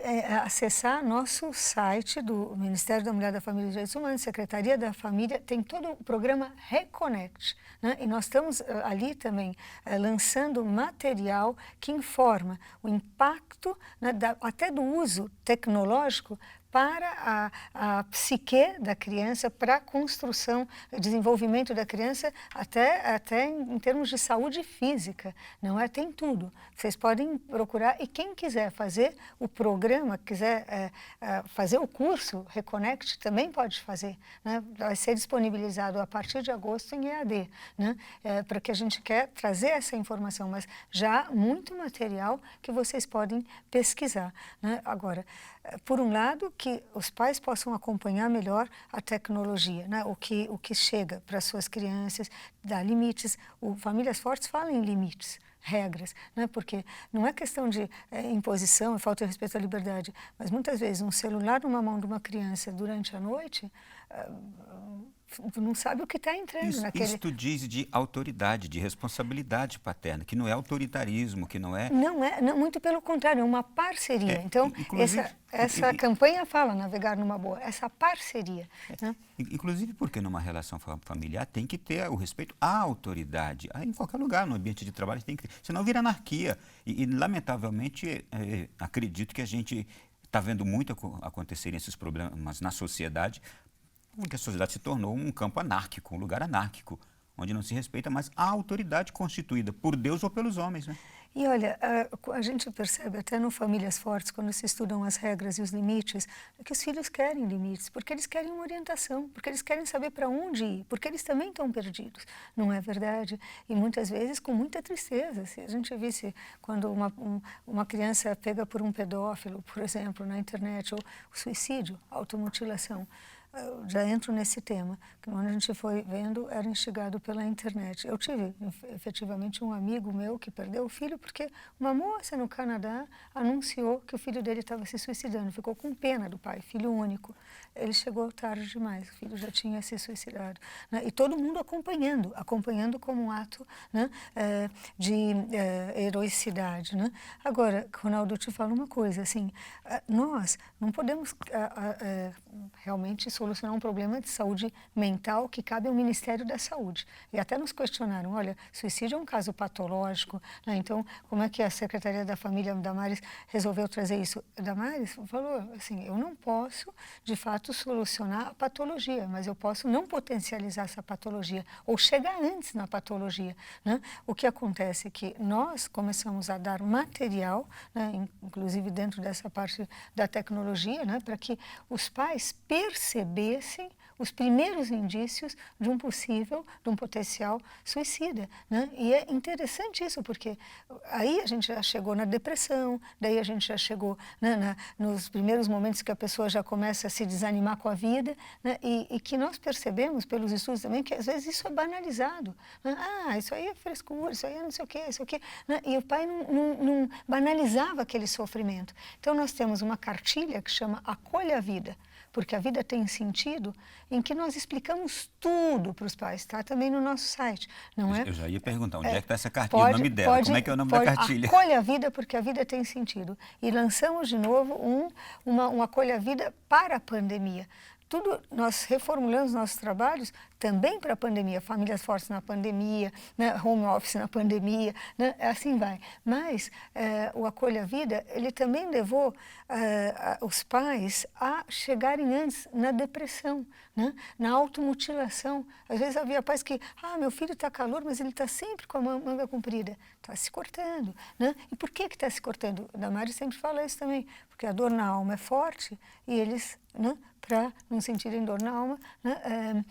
acessar nosso site do Ministério da Mulher, da Família e dos Direitos Humanos, Secretaria da Família, tem todo o programa Reconnect, né? E nós estamos ali também lançando material que informa o impacto, né, até do uso tecnológico para a psique da criança, para a construção, desenvolvimento da criança, até em termos de saúde física, não é? Tem tudo. Vocês podem procurar, e quem quiser fazer o programa, quiser fazer o curso Reconnect, também pode fazer, né? Vai ser disponibilizado a partir de agosto em EAD, né? Para que a gente quer trazer essa informação, mas já há muito material que vocês podem pesquisar, né? Agora, por um lado, que os pais possam acompanhar melhor a tecnologia, né? O que chega para as suas crianças, dá limites. Famílias Fortes falam em limites, regras, né? Porque não é questão de imposição e falta de respeito à liberdade, mas muitas vezes um celular numa mão de uma criança durante a noite, tu não sabe o que está entrando naquele... Isto diz de autoridade, de responsabilidade paterna, que não é autoritarismo, que não é... Não, muito pelo contrário, é uma parceria. Então, essa campanha fala navegar numa boa, essa parceria. Né? Inclusive porque numa relação familiar tem que ter o respeito à autoridade. Em qualquer lugar, no ambiente de trabalho, tem que ter, senão vira anarquia. E lamentavelmente, acredito que a gente está vendo muito acontecerem esses problemas na sociedade, porque a sociedade se tornou um campo anárquico, um lugar anárquico, onde não se respeita mais a autoridade constituída por Deus ou pelos homens, né? E olha, a gente percebe até no Famílias Fortes, quando se estudam as regras e os limites, que os filhos querem limites, porque eles querem uma orientação, porque eles querem saber para onde ir, porque eles também estão perdidos, não é verdade? E muitas vezes com muita tristeza. Se a gente visse quando uma criança pega por um pedófilo, por exemplo, na internet, ou suicídio, automutilação, já entro nesse tema, que quando a gente foi vendo, era instigado pela internet. Eu tive, efetivamente, um amigo meu que perdeu o filho porque uma moça no Canadá anunciou que o filho dele estava se suicidando, ficou com pena do pai, filho único. Ele chegou tarde demais, o filho já tinha se suicidado, né? E todo mundo acompanhando como um ato, né, de heroicidade, né? Agora, Ronaldo, eu te falo uma coisa, assim, nós não podemos realmente solucionar um problema de saúde mental que cabe ao Ministério da Saúde. E até nos questionaram, olha, suicídio é um caso patológico, né? Então, como é que a Secretaria da Família, Damares, resolveu trazer isso? Damares falou assim, eu não posso, de fato, solucionar a patologia, mas eu posso não potencializar essa patologia ou chegar antes na patologia, né? O que acontece é que nós começamos a dar material, né, inclusive dentro dessa parte da tecnologia, né, para que os pais percebessem os primeiros indícios de um potencial suicida, né? E é interessante isso, porque aí a gente já chegou na depressão, daí a gente já chegou, né, nos primeiros momentos que a pessoa já começa a se desanimar com a vida, né? E que nós percebemos pelos estudos também que às vezes isso é banalizado, né? Isso aí é frescura, isso aí é não sei o quê, isso aqui, né? E o pai não banalizava aquele sofrimento. Então nós temos uma cartilha que chama Acolha a Vida, porque a vida tem sentido, em que nós explicamos tudo para os pais, está também no nosso site, não é? Eu já ia perguntar, onde é que está essa cartilha, o nome dela, como é que é o nome da cartilha? Acolha a Vida, porque a vida tem sentido. E lançamos de novo um Acolha a Vida para a pandemia. Nós reformulamos nossos trabalhos também para a pandemia, famílias fortes na pandemia, né, home office na pandemia, né, assim vai. Mas o Acolha a Vida, ele também levou os pais a chegarem antes na depressão, né, na automutilação. Às vezes havia pais que, meu filho está calor, mas ele está sempre com a manga comprida, está se cortando, né? E por que está se cortando? Damares sempre fala isso também, porque a dor na alma é forte e eles, né, para não sentirem dor na alma, né,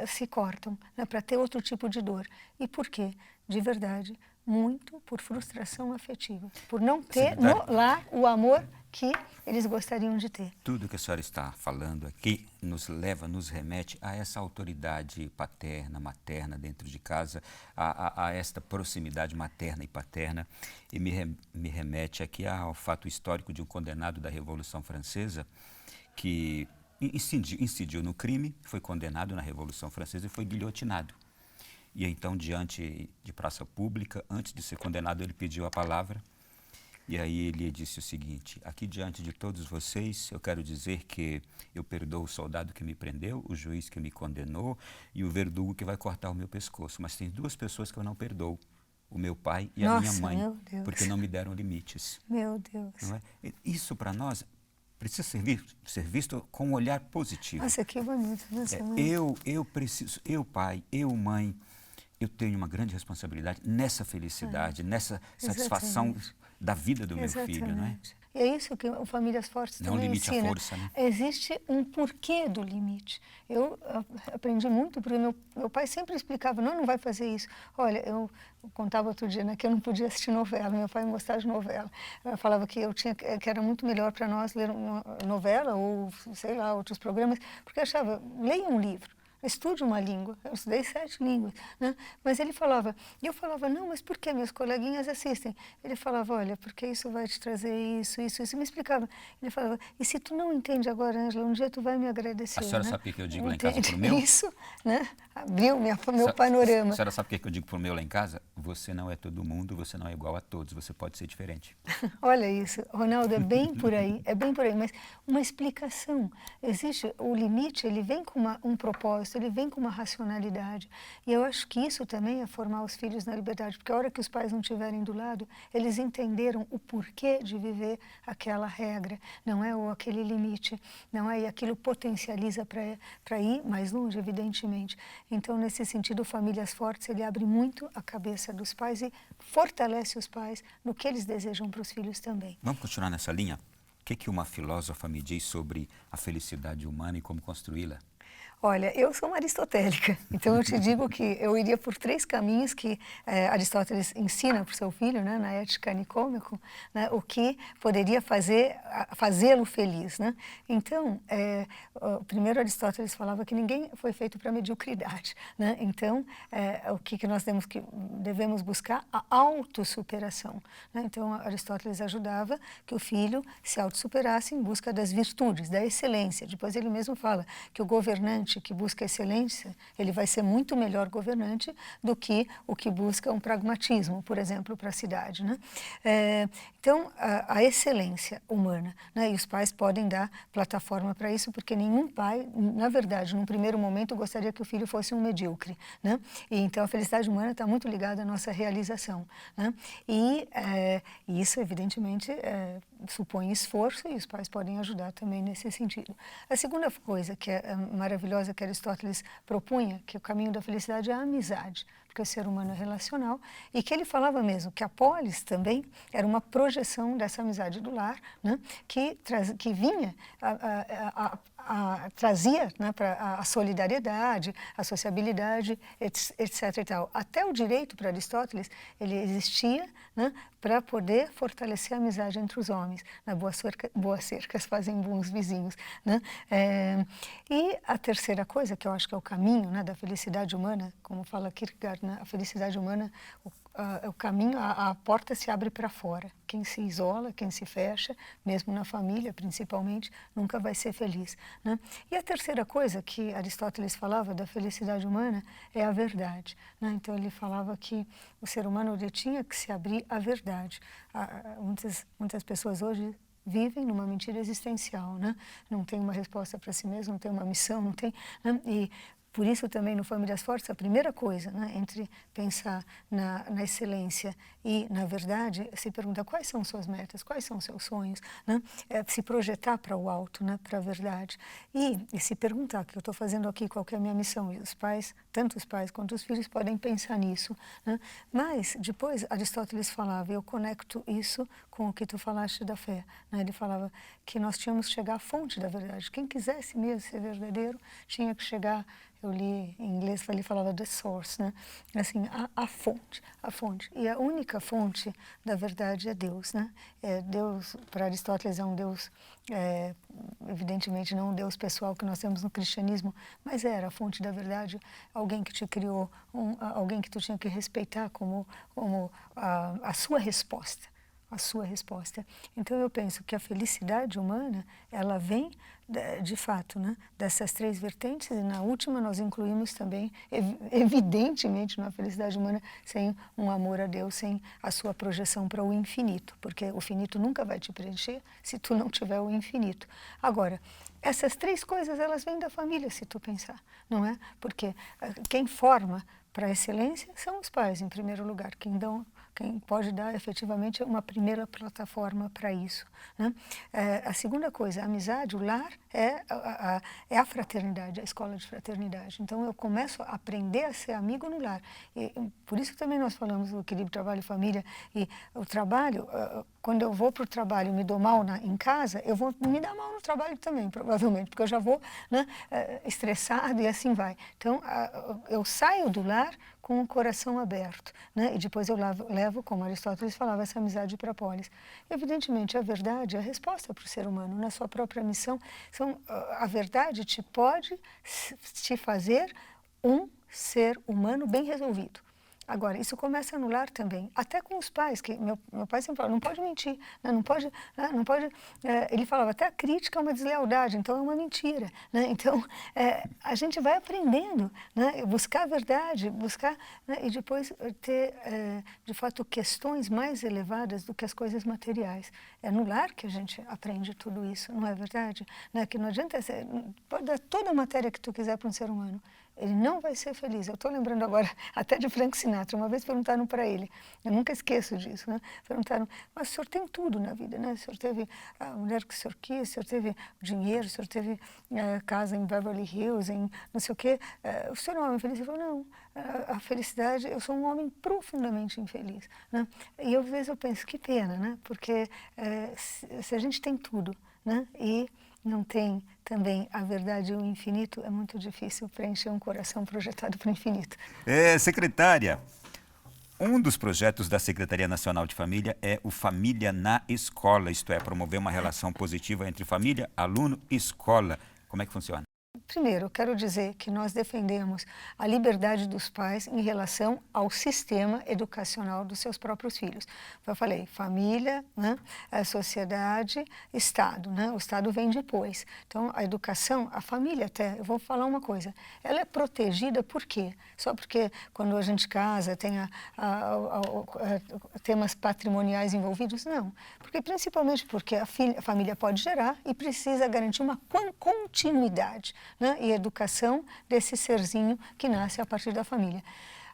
se cortam, né, para ter outro tipo de dor. E por quê? De verdade, muito por frustração afetiva, por não ter lá o amor que eles gostariam de ter. Tudo que a senhora está falando aqui nos remete a essa autoridade paterna, materna dentro de casa, a esta proximidade materna e paterna, e me remete aqui ao fato histórico de um condenado da Revolução Francesa que incidiu no crime, foi condenado na Revolução Francesa e foi guilhotinado. E então, diante de praça pública, antes de ser condenado, ele pediu a palavra E aí ele disse o seguinte: aqui diante de todos vocês, eu quero dizer que eu perdoo o soldado que me prendeu, o juiz que me condenou e o verdugo que vai cortar o meu pescoço. Mas tem duas pessoas que eu não perdoo: o meu pai e a minha mãe, porque não me deram limites. Meu Deus. Não é? Isso para nós precisa ser visto com um olhar positivo. Nossa, que bonito. Eu preciso, eu pai, eu mãe, eu tenho uma grande responsabilidade nessa felicidade, nessa satisfação da vida do meu filho, não é? E é isso que o Famílias Fortes também ensina. Não limite a força, né? Existe um porquê do limite. Eu aprendi muito, porque meu pai sempre explicava: não vai fazer isso. Olha, eu contava outro dia, né, que eu não podia assistir novela. Meu pai não gostava de novela. Eu falava que que era muito melhor para nós ler uma novela ou, sei lá, outros programas, porque eu achava: leia um livro. Estude uma língua. Eu estudei 7 línguas, né? Mas ele falava, e eu falava: não, mas por que meus coleguinhas assistem? Ele falava: olha, porque isso vai te trazer isso. E me explicava. Ele falava: e se tu não entende agora, Ângela, um dia tu vai me agradecer. A senhora né? sabe o que eu digo lá em casa pro meu? Isso, né? Abriu meu panorama. A senhora sabe o que eu digo pro meu lá em casa? Você não é todo mundo, você não é igual a todos, você pode ser diferente. Olha isso, Ronaldo, é bem por aí, mas uma explicação. Existe o limite, ele vem com um propósito, ele vem com uma racionalidade. E eu acho que isso também é formar os filhos na liberdade, porque a hora que os pais não estiverem do lado, eles entenderam o porquê de viver aquela regra, não é? Ou aquele limite, não é? E aquilo potencializa para ir mais longe, evidentemente. Então, nesse sentido, Famílias Fortes, ele abre muito a cabeça dos pais e fortalece os pais no que eles desejam para os filhos também. Vamos continuar nessa linha? O que uma filósofa me diz sobre a felicidade humana e como construí-la? Olha, eu sou uma aristotélica, então eu te digo que eu iria por 3 caminhos que Aristóteles ensina para o seu filho, né, na Ética Nicômaco, né, o que poderia fazê-lo feliz, né? Então, primeiro Aristóteles falava que ninguém foi feito para mediocridade, né? Então, o que nós devemos buscar? A autossuperação, né? Então, Aristóteles ajudava que o filho se autossuperasse em busca das virtudes, da excelência. Depois ele mesmo fala que o governante que busca excelência, ele vai ser muito melhor governante do que o que busca um pragmatismo, por exemplo, para a cidade, né? Então, a excelência humana, né? E os pais podem dar plataforma para isso, porque nenhum pai, na verdade, num primeiro momento, gostaria que o filho fosse um medíocre, né? E então, a felicidade humana está muito ligada à nossa realização, né? E isso, evidentemente, supõe esforço e os pais podem ajudar também nesse sentido. A segunda coisa que é maravilhosa que Aristóteles propunha, que o caminho da felicidade é a amizade, porque o ser humano é relacional, e que ele falava mesmo que a polis também era uma projeção dessa amizade do lar, né, que vinha, trazia, né, para a solidariedade, a sociabilidade, etc. e tal. Até o direito, para Aristóteles, ele existia, né, para poder fortalecer a amizade entre os homens. Na boas cercas fazem bons vizinhos, né? E a terceira coisa, que eu acho que é o caminho, né, da felicidade humana, como fala Kierkegaard, né, a felicidade humana, o caminho, a porta se abre para fora. Quem se isola, quem se fecha, mesmo na família principalmente, nunca vai ser feliz, né? E a terceira coisa que Aristóteles falava da felicidade humana é a verdade, né? Então ele falava que o ser humano ele tinha que se abrir à verdade. Muitas pessoas hoje vivem numa mentira existencial, né? Não tem uma resposta para si mesmo, não tem uma missão, não tem, né? E por isso também no Famílias Fortes a primeira coisa, né, entre pensar na excelência e na verdade, se perguntar quais são suas metas, quais são seus sonhos, né? Se projetar para o alto, né, para a verdade e se perguntar o que eu estou fazendo aqui, qual que é a minha missão. E os pais, tanto os pais quanto os filhos podem pensar nisso, né? Mas depois Aristóteles falava, e eu conecto isso com o que tu falaste da fé, né? Ele falava que nós tínhamos que chegar à fonte da verdade. Quem quisesse mesmo ser verdadeiro tinha que chegar. Eu li em inglês, ele falava the source, né? Assim, a fonte. E a única fonte da verdade é Deus, né? Deus, para Aristóteles, é um Deus, evidentemente não um Deus pessoal que nós temos no cristianismo, mas era a fonte da verdade, alguém que te criou, alguém que tu tinha que respeitar como a sua resposta. a sua resposta. Então eu penso que a felicidade humana, ela vem de fato, né, dessas três vertentes, e na última nós incluímos também, evidentemente, na felicidade humana, sem um amor a Deus, sem a sua projeção para o infinito, porque o finito nunca vai te preencher se tu não tiver o infinito. Agora, essas três coisas, elas vêm da família, se tu pensar, não é? Porque quem forma para a excelência são os pais, em primeiro lugar, quem pode dar efetivamente uma primeira plataforma para isso, né? A segunda coisa, a amizade, o lar, é a fraternidade, a escola de fraternidade. Então eu começo a aprender a ser amigo no lar. E por isso também nós falamos do equilíbrio trabalho e família. E o trabalho, quando eu vou para o trabalho e me dou mal em casa, eu vou me dar mal no trabalho também, provavelmente, porque eu já vou, né, estressado e assim vai. Então eu saio do lar com o coração aberto, né? E depois eu levo, como Aristóteles falava, essa amizade para a polis. Evidentemente, a verdade é a resposta para o ser humano, na sua própria missão. A verdade pode te fazer um ser humano bem resolvido. Agora, isso começa no lar também, até com os pais, que meu pai sempre falava, não pode mentir, né? Não pode, ele falava, até a crítica é uma deslealdade, então é uma mentira, né? Então, a gente vai aprendendo, né? Buscar a verdade, buscar, né? E depois ter, de fato, questões mais elevadas do que as coisas materiais. É no lar que a gente aprende tudo isso, não é verdade? Né? Que não adianta, pode dar toda a matéria que tu quiser para um ser humano, ele não vai ser feliz. Eu estou lembrando agora até de Frank Sinatra. Uma vez perguntaram para ele, eu nunca esqueço disso, né? Perguntaram, mas o senhor tem tudo na vida, né? O senhor teve a mulher que o senhor quis, o senhor teve dinheiro, o senhor teve casa em Beverly Hills, em não sei o quê. O senhor é um homem feliz? Ele falou, não, a felicidade, eu sou um homem profundamente infeliz, né? E às vezes eu penso, que pena, né? Porque se a gente tem tudo, né? E não tem também a verdade e o infinito, é muito difícil preencher um coração projetado para o infinito. Secretária, um dos projetos da Secretaria Nacional de Família é o Família na Escola, isto é, promover uma relação positiva entre família, aluno e escola. Como é que funciona? Primeiro, eu quero dizer que nós defendemos a liberdade dos pais em relação ao sistema educacional dos seus próprios filhos. Eu falei, família, né, sociedade, Estado, né? O Estado vem depois. Então, a educação, a família até, eu vou falar uma coisa, ela é protegida por quê? Só porque quando a gente casa tem temas patrimoniais envolvidos? Não. Porque principalmente porque a família pode gerar e precisa garantir uma continuidade, né, e educação desse serzinho que nasce a partir da família.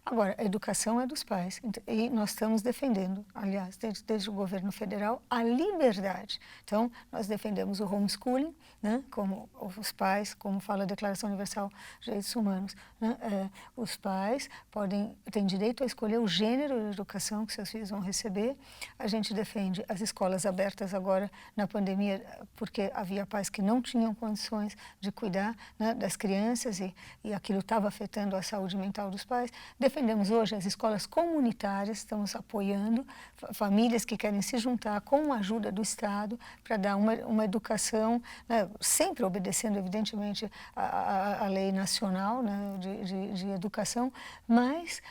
Agora, a educação é dos pais e nós estamos defendendo, aliás, desde o governo federal, a liberdade. Então, nós defendemos o homeschooling, né, como os pais, como fala a Declaração Universal de Direitos Humanos, né, os pais têm direito a escolher o gênero de educação que seus filhos vão receber. A gente defende as escolas abertas agora na pandemia, porque havia pais que não tinham condições de cuidar, né, das crianças e aquilo estava afetando a saúde mental dos pais. Defendemos hoje as escolas comunitárias, estamos apoiando famílias que querem se juntar com a ajuda do Estado para dar uma educação, né, sempre obedecendo, evidentemente, a lei nacional, né, de educação, mas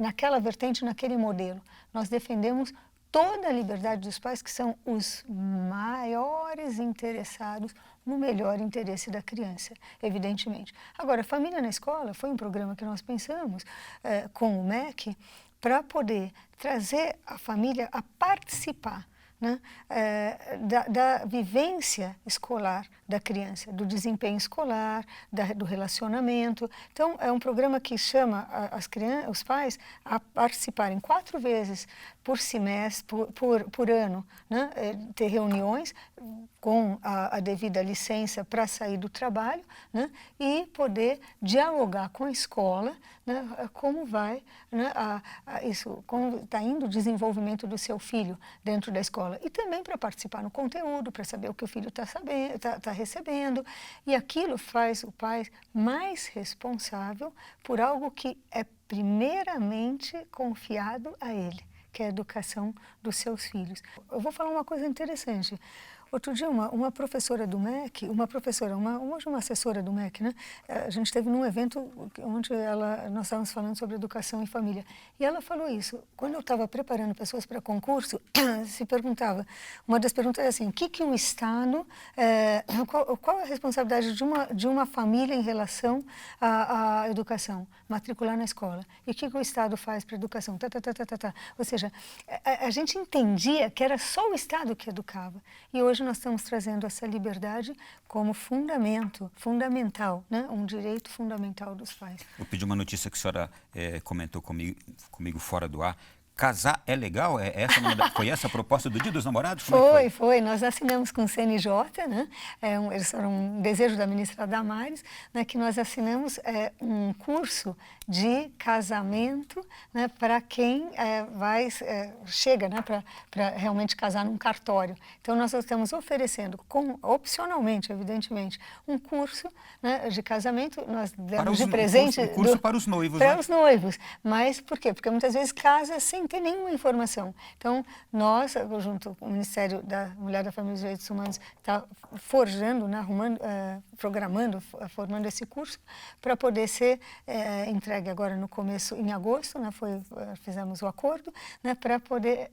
naquela vertente, naquele modelo. Nós defendemos toda a liberdade dos pais, que são os maiores interessados no melhor interesse da criança, evidentemente. Agora, Família na Escola foi um programa que nós pensamos com o MEC para poder trazer a família a participar, né, da vivência escolar da criança, do desempenho escolar, do relacionamento. Então, é um programa que chama os pais a participarem 4 vezes por semestre, por ano, né, ter reuniões com a devida licença para sair do trabalho, né, e poder dialogar com a escola, né, como vai, né, como está indo o desenvolvimento do seu filho dentro da escola. E também para participar no conteúdo, para saber o que o filho está recebendo. E aquilo faz o pai mais responsável por algo que é primeiramente confiado a ele, que é a educação dos seus filhos. Eu vou falar uma coisa interessante. Outro dia, uma professora do MEC, hoje uma assessora do MEC, né? A gente esteve num evento onde nós estávamos falando sobre educação e família. E ela falou isso. Quando eu estava preparando pessoas para concurso, se perguntava, uma das perguntas era assim, o que o Estado, qual a responsabilidade de uma família em relação à educação, matricular na escola? E o que o Estado faz para a educação? Ou seja, a gente entendia que era só o Estado que educava. E hoje nós estamos trazendo essa liberdade como fundamental, né? Um direito fundamental dos pais. Eu pedi uma notícia que a senhora comentou comigo fora do ar. Casar é legal? Foi essa a proposta do Dia dos Namorados? Foi. Nós assinamos com o CNJ, né? Esse era um desejo da ministra Damares, né? Que nós assinamos um curso de casamento, né? Para quem chega, né? Para realmente casar num cartório. Então, nós estamos oferecendo, opcionalmente, evidentemente, um curso, né? De casamento. Nós demos de presente... Um curso para os noivos, para os noivos. Mas por quê? Porque muitas vezes casa sem ter nenhuma informação. Então, nós, junto com o Ministério da Mulher, da Família e dos Direitos Humanos, está forjando, né, formando esse curso para poder ser entregue agora no começo, em agosto, né, fizemos o acordo, né, para poder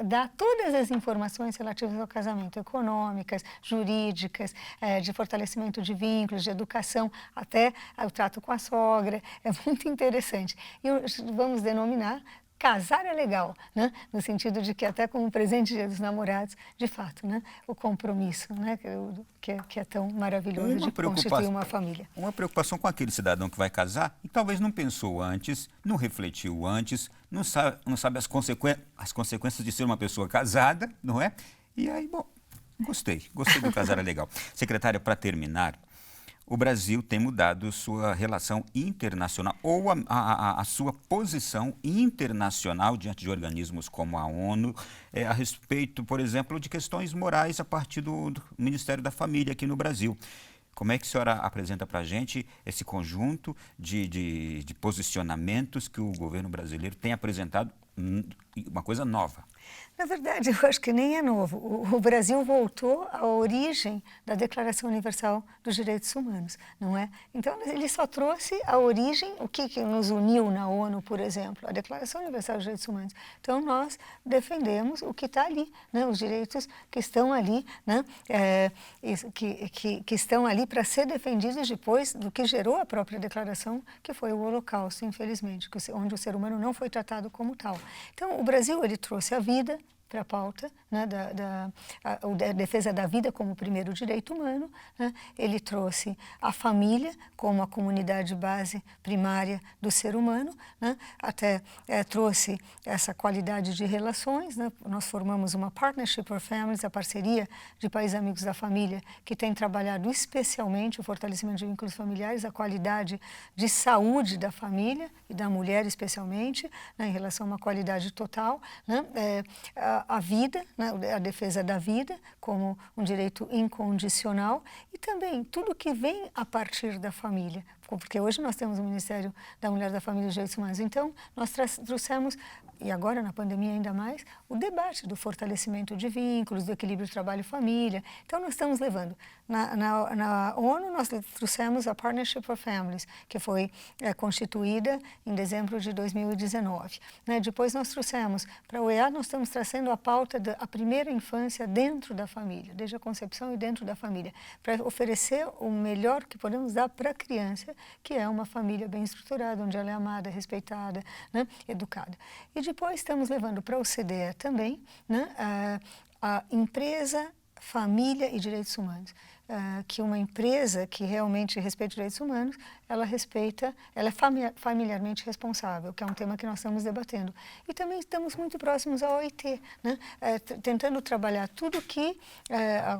dar todas as informações relativas ao casamento, econômicas, jurídicas, de fortalecimento de vínculos, de educação, até o trato com a sogra. É muito interessante. E vamos denominar casar é legal, né? No sentido de que até como presente Dia dos Namorados, de fato, né? O compromisso, né? Que é tão maravilhoso de constituir uma família. Uma preocupação com aquele cidadão que vai casar e talvez não pensou antes, não refletiu antes, não sabe as consequências de ser uma pessoa casada, não é? E aí, bom, gostei do casar é legal. Secretária, para terminar, o Brasil tem mudado sua relação internacional ou a sua posição internacional diante de organismos como a ONU, a respeito, por exemplo, de questões morais a partir do Ministério da Família aqui no Brasil. Como é que a senhora apresenta para a gente esse conjunto de posicionamentos que o governo brasileiro tem apresentado, uma coisa nova? Na verdade, eu acho que nem é novo. O Brasil voltou à origem da Declaração Universal dos Direitos Humanos, não é? Então, ele só trouxe a origem, o que nos uniu na ONU, por exemplo, a Declaração Universal dos Direitos Humanos. Então, nós defendemos o que está ali, né? Os direitos que estão ali, né? Que estão ali para ser defendidos depois do que gerou a própria declaração, que foi o Holocausto, infelizmente, onde o ser humano não foi tratado como tal. Então, o Brasil, ele trouxe a vida para a pauta, né, a defesa da vida como primeiro direito humano, né? Ele trouxe a família como a comunidade base primária do ser humano, né? Até trouxe essa qualidade de relações, né? Nós formamos uma Partnership for Families, a parceria de países amigos da família, que tem trabalhado especialmente o fortalecimento de vínculos familiares, a qualidade de saúde da família e da mulher especialmente, né, em relação a uma qualidade total, né? A vida, né, a defesa da vida como um direito incondicional e também tudo que vem a partir da família, porque hoje nós temos o Ministério da Mulher, da Família e dos Direitos Humanos. Então, nós trouxemos, e agora na pandemia ainda mais, o debate do fortalecimento de vínculos, do equilíbrio trabalho-família. Então, nós estamos levando. Na ONU, nós trouxemos a Partnership for Families, que foi constituída em dezembro de 2019. Né? Depois, nós trouxemos para a OEA, nós estamos trazendo a pauta da primeira infância dentro da família, desde a concepção e dentro da família, para oferecer o melhor que podemos dar para a criança, que é uma família bem estruturada, onde ela é amada, respeitada, né, educada. E depois estamos levando para o OCDE também, né, a empresa, família e direitos humanos. Que uma empresa que realmente respeita os direitos humanos, ela é familiarmente responsável, que é um tema que nós estamos debatendo. E também estamos muito próximos à OIT, né? Tentando trabalhar tudo que,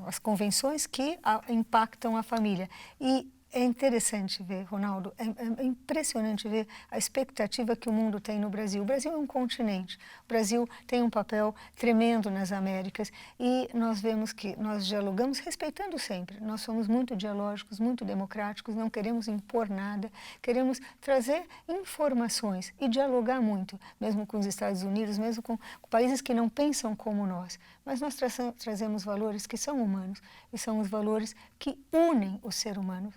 as convenções que impactam a família. E É interessante ver, Ronaldo, é impressionante ver a expectativa que o mundo tem no Brasil. O Brasil é um continente, o Brasil tem um papel tremendo nas Américas e nós vemos que nós dialogamos respeitando sempre. Nós somos muito dialógicos, muito democráticos, não queremos impor nada, queremos trazer informações e dialogar muito, mesmo com os Estados Unidos, mesmo com países que não pensam como nós. Mas nós trazemos valores que são humanos e são os valores que unem o ser humano.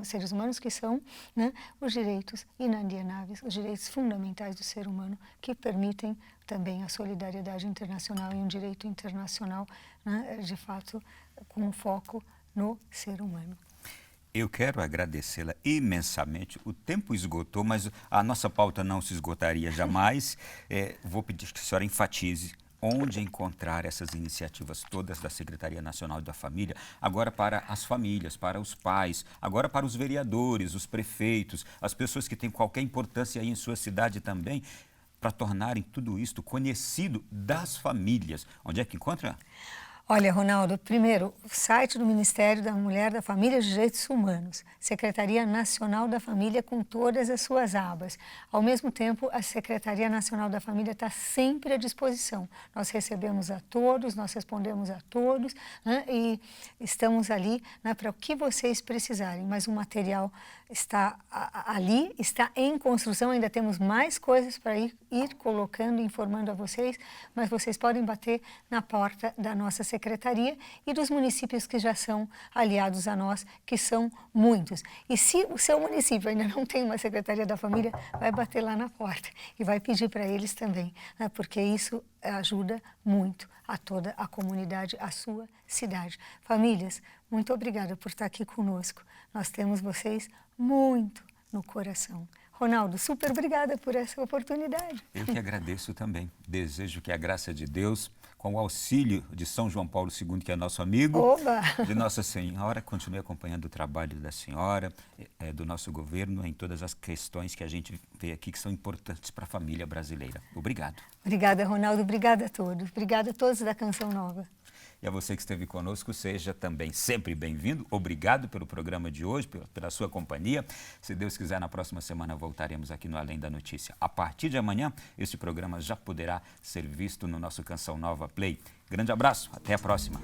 Seres humanos que são, né, os direitos inalienáveis, os direitos fundamentais do ser humano, que permitem também a solidariedade internacional e um direito internacional, né, de fato, com foco no ser humano. Eu quero agradecê-la imensamente. O tempo esgotou, mas a nossa pauta não se esgotaria jamais. Vou pedir que a senhora enfatize onde encontrar essas iniciativas todas da Secretaria Nacional da Família, agora para as famílias, para os pais, agora para os vereadores, os prefeitos, as pessoas que têm qualquer importância aí em sua cidade também, para tornarem tudo isto conhecido das famílias. Onde é que encontra? Olha, Ronaldo, primeiro, o site do Ministério da Mulher, da Família e dos Direitos Humanos, Secretaria Nacional da Família com todas as suas abas. Ao mesmo tempo, a Secretaria Nacional da Família está sempre à disposição. Nós recebemos a todos, nós respondemos a todos, né, e estamos ali, né, para o que vocês precisarem. Mas o material está ali, está em construção, ainda temos mais coisas para ir colocando, informando a vocês, mas vocês podem bater na porta da nossa secretaria e dos municípios que já são aliados a nós, que são muitos. E se o seu município ainda não tem uma Secretaria da Família, vai bater lá na porta e vai pedir para eles também, né, porque isso ajuda muito a toda a comunidade, a sua cidade. Famílias, muito obrigada por estar aqui conosco. Nós temos vocês muito no coração. Ronaldo, super obrigada por essa oportunidade. Eu que agradeço também. Desejo que a graça de Deus, com o auxílio de São João Paulo II, que é nosso amigo, Oba! de Nossa Senhora, continue acompanhando o trabalho da senhora, do nosso governo, em todas as questões que a gente vê aqui que são importantes para a família brasileira. Obrigado. Obrigada, Ronaldo. Obrigada a todos. Obrigada a todos da Canção Nova. E a você que esteve conosco, seja também sempre bem-vindo. Obrigado pelo programa de hoje, pela sua companhia. Se Deus quiser, na próxima semana voltaremos aqui no Além da Notícia. A partir de amanhã, este programa já poderá ser visto no nosso Canção Nova Play. Grande abraço, até a próxima.